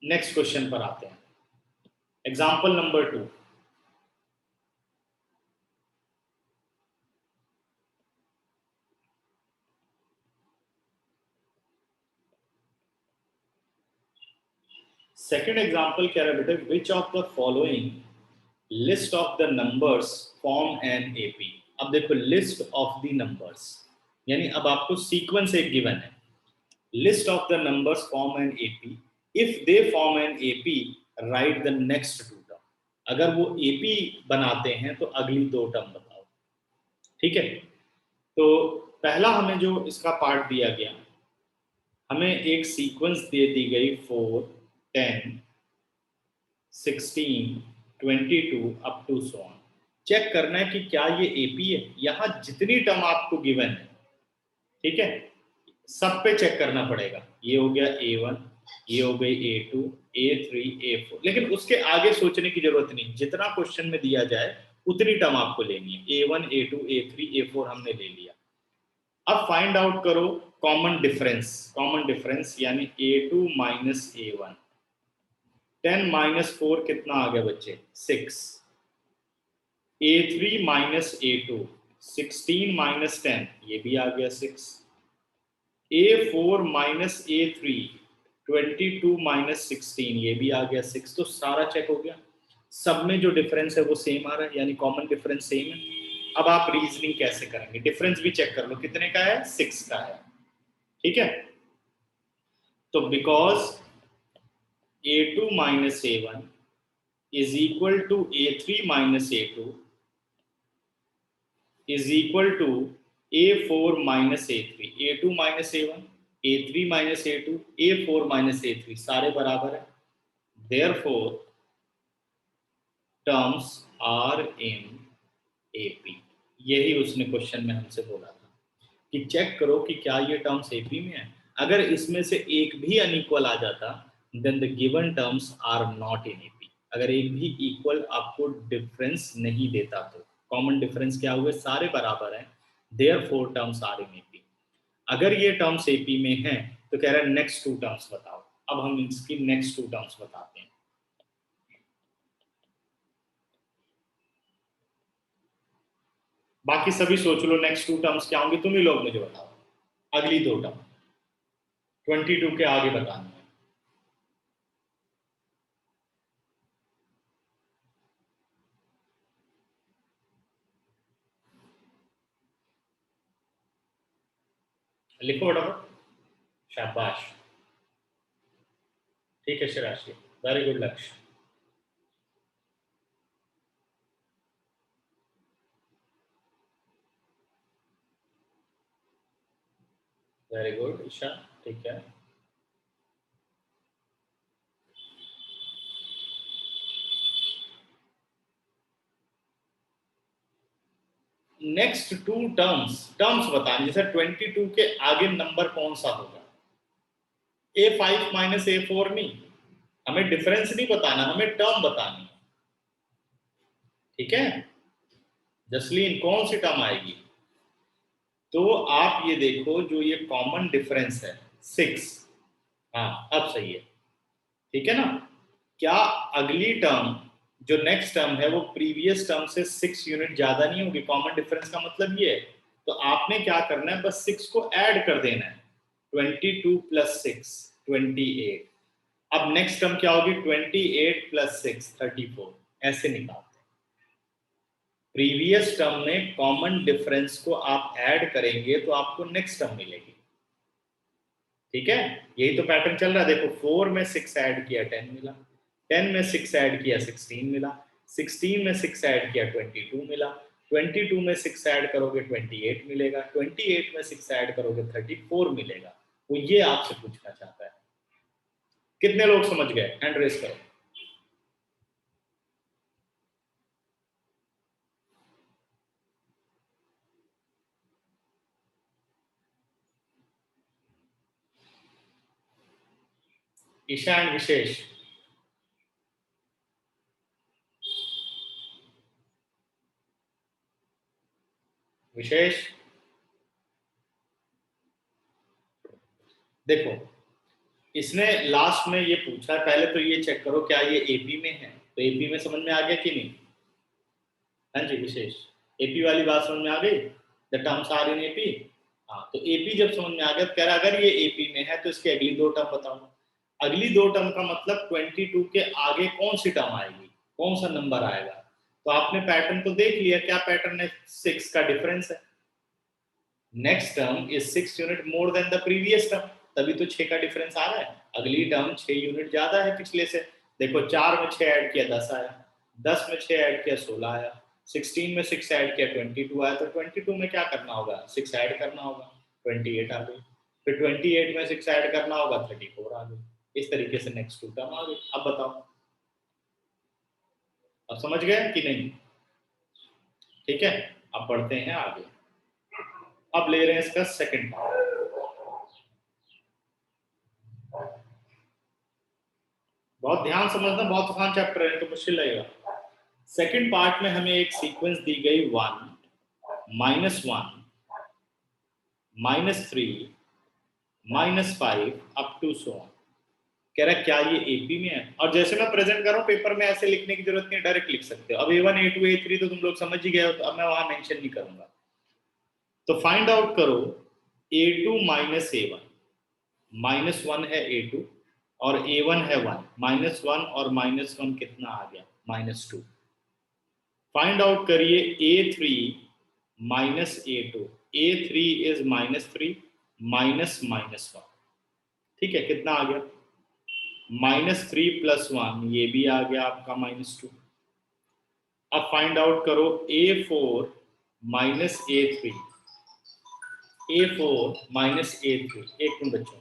नेक्स्ट क्वेश्चन पर आते हैं. Example number 2. सेकेंड एग्जाम्पल कह रहा है बेटा, which of the following list of the numbers form an AP. अब देखो लिस्ट ऑफ द नंबर्स यानी अब आपको सीक्वेंस एक गिवन है. List of the numbers form an AP. If they form an AP write the next two term. अगर वो AP बनाते हैं तो अगली दो टर्म बताओ. ठीक है, तो पहला हमें जो इसका पार्ट दिया गया, हमें एक सीक्वेंस दे दी गई 4, 10, 16, 22 up to so on. Check करना है कि क्या ये एपी है. यहां जितनी टर्म आपको गिवन है, ठीक है, सब पे चेक करना पड़ेगा. ये हो गया a1, ये हो गई a2, a3, a4. लेकिन उसके आगे सोचने की जरूरत नहीं. जितना क्वेश्चन में दिया जाए उतनी टर्म आपको लेनी है. a1, a2, a3, a4 हमने ले लिया. अब फाइंड आउट करो कॉमन डिफरेंस. कॉमन डिफरेंस यानी a2 माइनस a1. 10 माइनस 4 कितना आ गया बच्चे? 6. a3 माइनस a2, 16 माइनस 10 ये भी आ गया 6. a4 माइनस a3, 22 माइनस 16 ये भी आ गया 6. तो सारा चेक हो गया. सब में जो डिफरेंस है वो सेम आ रहा है, यानी कॉमन डिफरेंस सेम है. अब आप रीजनिंग कैसे करेंगे? डिफरेंस भी चेक कर लो कितने का है? 6 का है. ठीक है, तो because a2 minus a1 is equal to a3 minus a2 is equal to a4 minus a3. a2 minus a1, a3 minus a2, a4 minus a3 सारे बराबर है. Therefore terms are in AP. यही उसने क्वेश्चन में हमसे बोला था कि चेक करो कि क्या ये टर्म्स AP में है. अगर इसमें से एक भी अनइक्वल आ जाता then the given terms are not in AP. अगर एक भी इक्वल आपको डिफरेंस नहीं देता तो कॉमन डिफरेंस क्या हुए? सारे बराबर हैं. Therefore terms are in AP. अगर ये टर्म्स एपी में हैं तो कह रहा है नेक्स्ट टू टर्म्स बताओ. अब हम इसकी नेक्स्ट टू टर्म्स बताते हैं. बाकी सभी सोच लो नेक्स्ट टू टर्म्स क्या होंगे. तुम ही लोग मुझे बताओ. अगली दो टर्म 22 के आगे बतानी है. लिखो फटाफट। शाबाश, ठीक है शिराशी, वेरी गुड लक्ष्य। वेरी गुड ईशा, ठीक है। नेक्स्ट टू टर्म्स बताएं, जैसे 22 के आगे नंबर कौन सा होगा। A5 माइनस A4 नहीं, हमें डिफरेंस नहीं बताना, हमें टर्म बतानी है, ठीक है। जसलीन कौन सी टर्म आएगी? तो आप ये देखो, जो ये कॉमन डिफरेंस है 6, हाँ अब सही है, ठीक है ना। क्या अगली टर्म, जो नेक्स्ट टर्म है, वो प्रीवियस टर्म से 6 यूनिट ज्यादा नहीं होगी? कॉमन डिफरेंस का मतलब ये है। तो आपने क्या करना है, बस 6 को ऐड कर देना है। 22 प्लस 6 28। अब नेक्स्ट टर्म क्या होगी? 28 प्लस 6 34। ऐसे निकालते हैं। प्रीवियस टर्म में कॉमन डिफरेंस को आप ऐड करेंगे तो आपको नेक्स्ट टर्म मिलेगी, ठीक है। यही तो पैटर्न चल रहा है। देखो 4 में 6 ऐड किया 10 मिला, 10 में 6 ऐड किया 16 मिला, 16 में 6 ऐड किया 22 मिला, 22 में 6 ऐड करोगे 28 मिलेगा, 28 में 6 ऐड करोगे 34 मिलेगा। वो ये आपसे पूछना चाहता है। कितने लोग समझ गए? हैंड रेस करो। ईशा एंड विशेष, विशेष देखो, इसने लास्ट में ये पूछा, पहले तो ये चेक करो क्या ये एपी में है। तो एपी में समझ में आ गया कि नहीं? हाँ जी विशेष, एपी वाली बात समझ में आ गई? The terms are in AP. हाँ, तो एपी जब समझ में आ गया तो कह रहा अगर ये एपी में है तो इसकी अगली दो टर्म बताओ। अगली दो टर्म का मतलब 22 के आगे कौन सी टर्म आएगी, कौन सा नंबर आएगा। तो आपने पैटर्न तो देख लिया, क्या पैटर्न है? 6 का डिफरेंस है। Next term is 6 unit more than the previous term, तभी तो 6 का डिफरेंस आ रहा है। अगली टर्म 6 यूनिट ज्यादा है पिछले से। देखो 4 में 6 ऐड किया 10 आया, 10 में 6 ऐड किया 16 आया, 16 में 6 ऐड किया 22 आया। तो 22 में क्या करना होगा? 6 ऐड करना होगा, 28 आ गई। फिर 28 में 6 ऐड करना होगा, 34 आ गई। इस तरीके से नेक्स्ट टू टर्म आ गई। अब बताओ, अब समझ गए कि नहीं? ठीक है, अब बढ़ते हैं आगे। अब ले रहे हैं इसका सेकंड पार्ट। बहुत ध्यान समझना, बहुत आसान चैप्टर है तो मुश्किल लगेगा। सेकंड पार्ट में हमें एक सीक्वेंस दी गई 1 -1 -3 -5 अप टू सो ऑन। कह रहा है क्या ये एपी में है? और जैसे मैं प्रेजेंट कर रहा हूं पेपर में, ऐसे लिखने की जरूरत नहीं, डायरेक्ट लिख सकते हो। अब A1 A2 A3 तो तुम लोग समझ ही गए हो, तो अब मैं वहां मेंशन नहीं करूंगा। तो फाइंड आउट करो A2 माइनस A1। -1 है A2 और A1 है 1। -1 और -1 कितना आ गया? -2। फाइंड आउट करिए A3 minus A2। A3 is -3 -1। ठीक है, कितना आ गया? -3 + 1, ये भी आ गया आपका -2। अब फाइंड आउट करो A4 minus A3। A4 minus A3, एक मिनट बच्चों।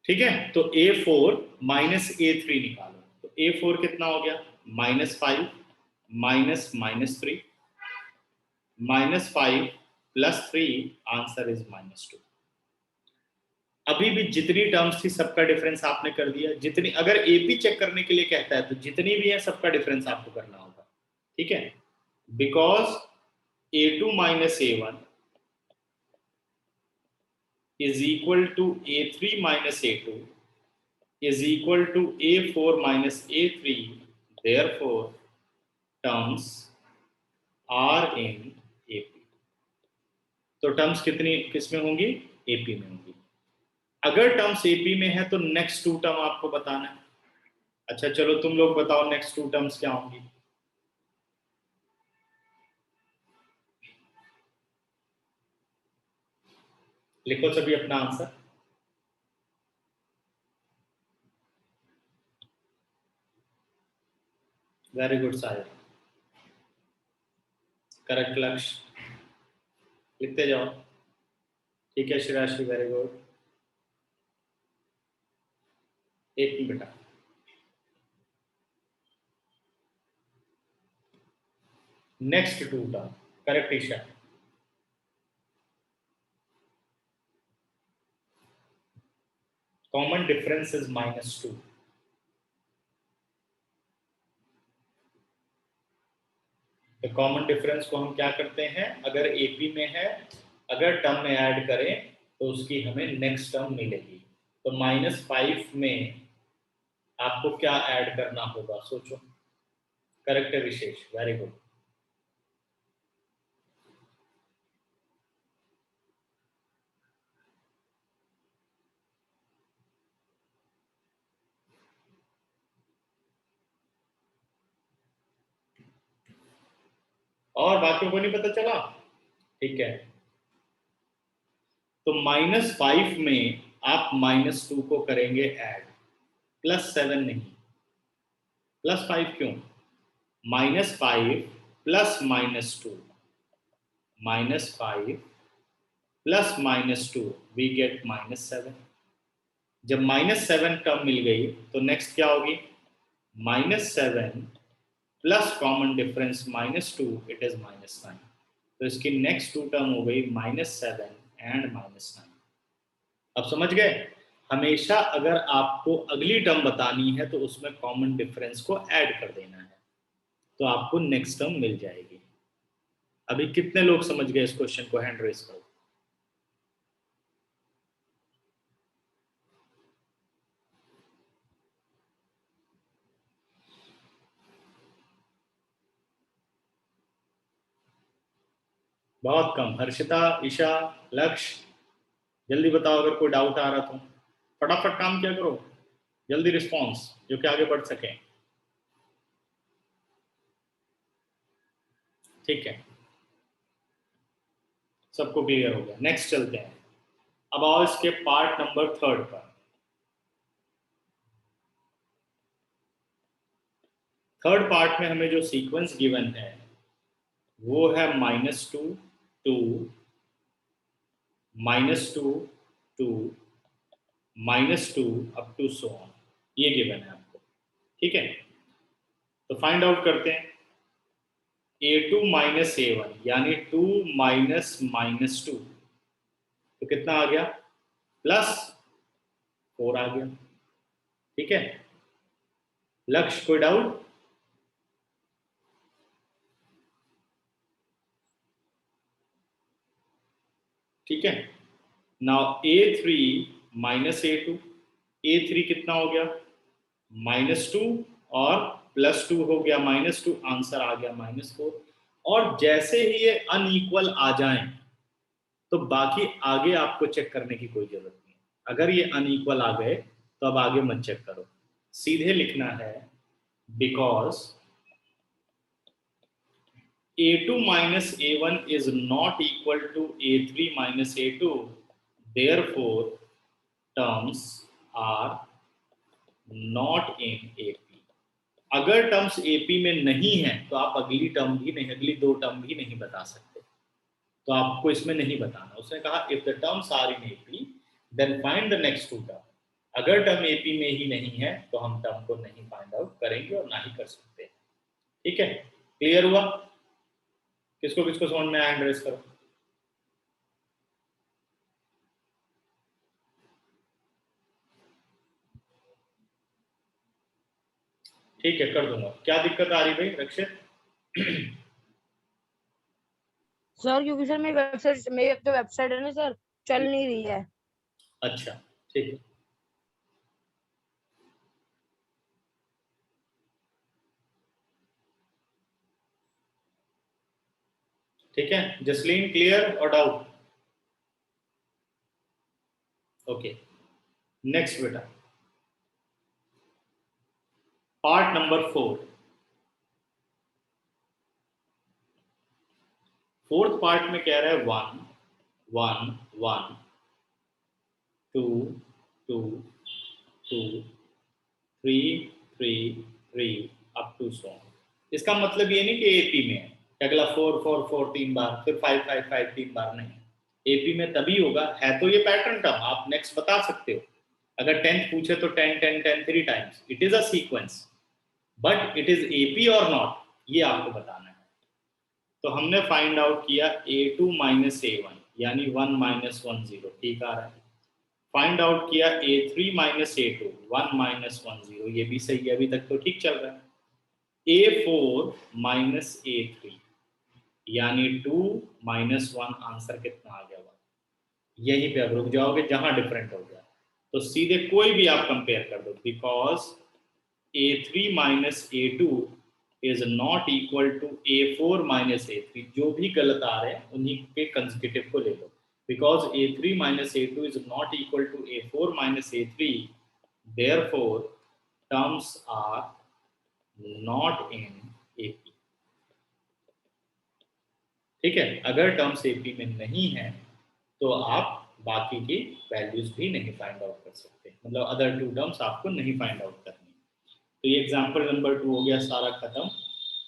ठीक है, तो A4 माइनस A3 निकालो। तो A4 कितना हो गया? -5 -3 -5 + 3, आंसर इज -2। अभी भी जितनी टर्म्स थी सबका डिफरेंस आपने कर दिया। जितनी, अगर एपी चेक करने के लिए कहता है तो जितनी भी है सबका डिफरेंस आपको करना होगा, ठीक है। Because A2 minus A1 is equal to A3 minus A2 is equal to A4 minus A3, therefore terms are in AP. तो टर्म्स कितनी किसमें होंगी? एपी में होंगी। अगर टर्म्स एपी में है तो नेक्स्ट टू टर्म आपको बताना है। अच्छा चलो तुम लोग बताओ नेक्स्ट टू टर्म्स क्या होंगी। लिखो सभी अपना answer. Very good Sahil, correct Lakshya, लिखते जाओ। ठीक है श्रेयाश्री, वेरी गुड। एक मिनट बेटा। Next two term, correct Isha. Common difference is -2। तो कॉमन डिफरेंस को हम क्या करते हैं, अगर एपी में है, अगर टर्म में ऐड करें तो उसकी हमें नेक्स्ट टर्म मिलेगी। तो -5 में आपको क्या ऐड करना होगा, सोचो। करेक्ट है विशेष, वेरी गुड। और बाकियों को नहीं पता चला? ठीक है, तो -5 में आप -2 को करेंगे ऐड, +7 नहीं, +5 क्यों? -5 प्लस -2, -5 प्लस -2 वी गेट -7। जब -7 टर्म मिल गई तो नेक्स्ट क्या होगी? -7 plus common difference -2, it is -9। तो इसकी नेक्स्ट टू टर्म हो गई -7 एंड -9। अब समझ गए? हमेशा अगर आपको अगली टर्म बतानी है तो उसमें कॉमन डिफरेंस को ऐड कर देना है, तो आपको नेक्स्ट टर्म मिल जाएगी। अभी कितने लोग समझ गए इस क्वेश्चन को? हैंड रेज करो। बहुत कम। हर्षिता, ईशा, लक्ष्य, जल्दी बताओ अगर कोई डाउट आ रहा तो। फटाफट काम क्या करो, जल्दी रिस्पॉन्स, जो कि आगे बढ़ सके। ठीक है, सबको क्लियर हो गया। नेक्स्ट चलते हैं। अब आओ इसके पार्ट नंबर 3 पर। थर्ड पार्ट में हमें जो सीक्वेंस गिवन है वो है -2 2 -2 2 -2 अप टू सो ऑन, ये गिवन है आपको। ठीक है, तो फाइंड आउट करते हैं। A2 माइनस A1 यानी 2 माइनस -2, तो कितना आ गया? +4 आ गया। ठीक है, लक्ष्य कोई डाउट? ठीक है, now A3 minus A2, A3 कितना हो गया? -2 और +2 हो गया, -2, आंसर आ गया -4। और जैसे ही ये अनइक्वल आ जाएं तो बाकी आगे आपको चेक करने की कोई जरूरत नहीं। अगर ये अनइक्वल आ गए तो अब आगे मत चेक करो, सीधे लिखना है because A2 minus A1 is not equal to A3 minus A2, therefore terms are not in AP। अगर टर्म्स एपी में नहीं है तो आप अगली टर्म भी नहीं, अगली दो टर्म भी नहीं बता सकते, तो आपको इसमें नहीं बताना। उसने कहा if the terms are in AP then find the next two term. अगर टर्म एपी में ही नहीं है तो हम टर्म को नहीं फाइंड आउट करेंगे और ना ही कर सकते। ठीक है, क्लियर हुआ? किसको किसको समझ में आया, हैंड रेज करो। ठीक है, कर दूंगा। क्या दिक्कत आ रही भाई रक्षित? सर क्योंकि सर मेरी जो वेबसाइट है ना सर, चल नहीं रही है। अच्छा ठीक है, ठीक है जसलीन, क्लियर और डाउट? ओके नेक्स्ट बेटा, पार्ट नंबर 4। फोर्थ पार्ट में कह रहा है 1 1 1 2 2 2 3 3 3 अप टू सो। इसका मतलब ये नहीं कि एपी में है, अगला 4 4 4 3 बार, फिर 5 5 5 3 बार, नहीं। एपी में तभी होगा, है तो ये पैटर्न टर्म, आप नेक्स्ट बता सकते हो। अगर 10th पूछे तो 10 10 10 3 times, it is a sequence, but it is AP और नॉट, ये आपको बताना है। तो हमने फाइंड आउट किया a2 माइनस a1 यानी 1 माइनस 1 0, ठीक आ रहा है। फाइंड आउट किया a3 माइनस a2 1 माइनस 1 0, ये भी सही है, अभी तक तो ठीक चल रहा है। a4 माइनस a3 यानी 2 माइनस 1, आंसर कितना आ गया? 1। यहीं पे अब रुक जाओगे जहां डिफरेंट हो गया, तो सीधे कोई भी आप कंपेयर कर दो, because a3 minus a2 is not equal to a4 minus a3। जो भी गलत आ रहे हैं उन्हीं के कंसेक्यूटिव को ले लो, because a3 minus a2 is not equal to a4 minus a3, therefore terms are not in AP। ठीक है, अगर टर्म्स AP में नहीं है तो आप बाकी की वैल्यूज भी नहीं फाइंड आउट कर सकते, मतलब अदर 2 टर्म्स आपको नहीं फाइंड आउट करनी। तो ये एग्जांपल नंबर 2 हो गया सारा खत्म।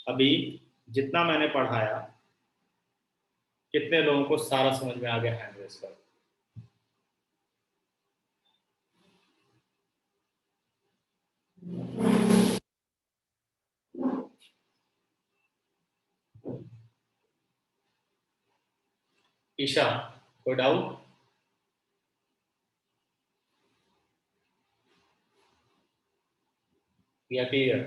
अभी जितना मैंने पढ़ाया, कितने लोगों को सारा समझ में आ गया? हैंड रेज करो। ईशा, कोई डाउट? या क्लियर?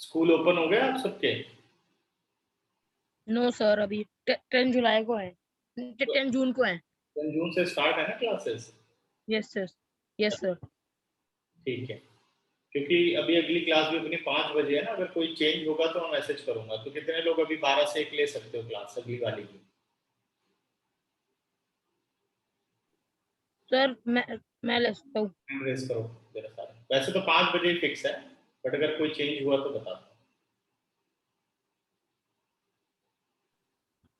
स्कूल ओपन हो गया आप सबके? नो सर, अभी 10 जुलाई को है, 10 जून को है। 10 जून से स्टार्ट है ना classes? Yes sir, yes sir. ठीक है, क्योंकि अभी अगली क्लास भी अपनी 5 बजे है ना, अगर कोई चेंज होगा तो मैं मैसेज करूंगा। तो कितने लोग अभी 12 से 1 ले सकते हो क्लास अगली वाली की? सर मैं ले सकता हूँ। हैंड रेज करो मेरे साथ। वैसे तो 5 बजे ही फिक्स है, बट अगर कोई चेंज हुआ तो बता दो।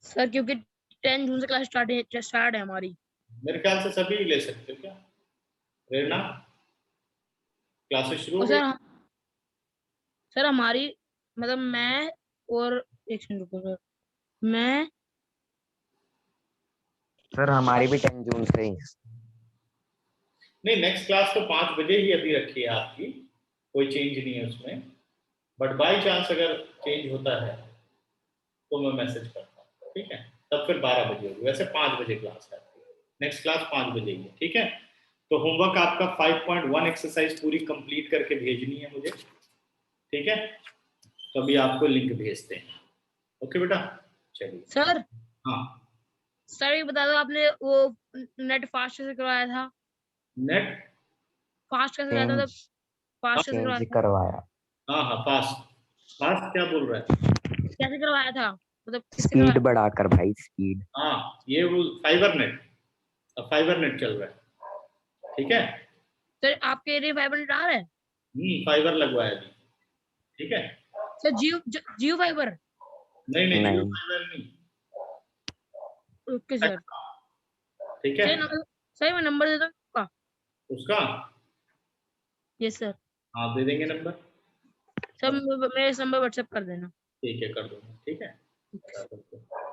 सर क्योंकि 10 जून से क्लास स्टार्ट है हमारी। मेरे ख्याल से सभी ले सकते हो क्या? प्रेरणा, क्लासेस शुरू और हो गई? सर हमारी मतलब मैं और एक सेकंड रुको सर, मैं सर हमारी भी 10 जून से ही। नहीं, नेक्स्ट क्लास तो 5 बजे ही अभी रखी है आपकी, कोई चेंज नहीं है उसमें। बट बाई चांस अगर चेंज होता है तो मैं मैसेज करता हूँ, ठीक है? तब फिर 12 बजे होगी, वैसे 5 बजे क्लास है, नेक्स्ट क्लास 5 बजे ही है, ठीक है? तो होमवर्क आपका 5.1 एक्सरसाइज पूरी कंप्लीट करके भेजनी है मुझे, ठीक है? तो अभी आपको लिंक भेजते हैं। ओके बेटा, चलिए। सर हाँ, सर ये बता दो, आपने वो नेट फास्ट कैसे करवाया था? नेट फास्ट कैसे करवाया था, मतलब फास्ट कैसे करवाया चेंज था? करवाया। हाँ हाँ, फास्ट फास्ट क्या बोल रहा है? कैसे करवाया था, मतलब किससे स्पीड करवाया? बढ़ाकर भाई, स्पीड। हाँ, ये वो फाइबर नेट चल रहा है, ठीक है? सर आपके एरिया 500 आ रहा है? फाइबर लगवाया अभी, ठीक है? सर जियो फाइबर? नहीं नहीं, जियो नहीं, फाइबर नहीं, ओके सर। ठीक है? सर मैं नंबर दे दो आपका। उसका यस सर। हाँ दे देंगे नंबर। सर मेरे इस नंबर व्हाट्सएप कर देना। ठीक है, कर दूंगा, ठीक है? Okay.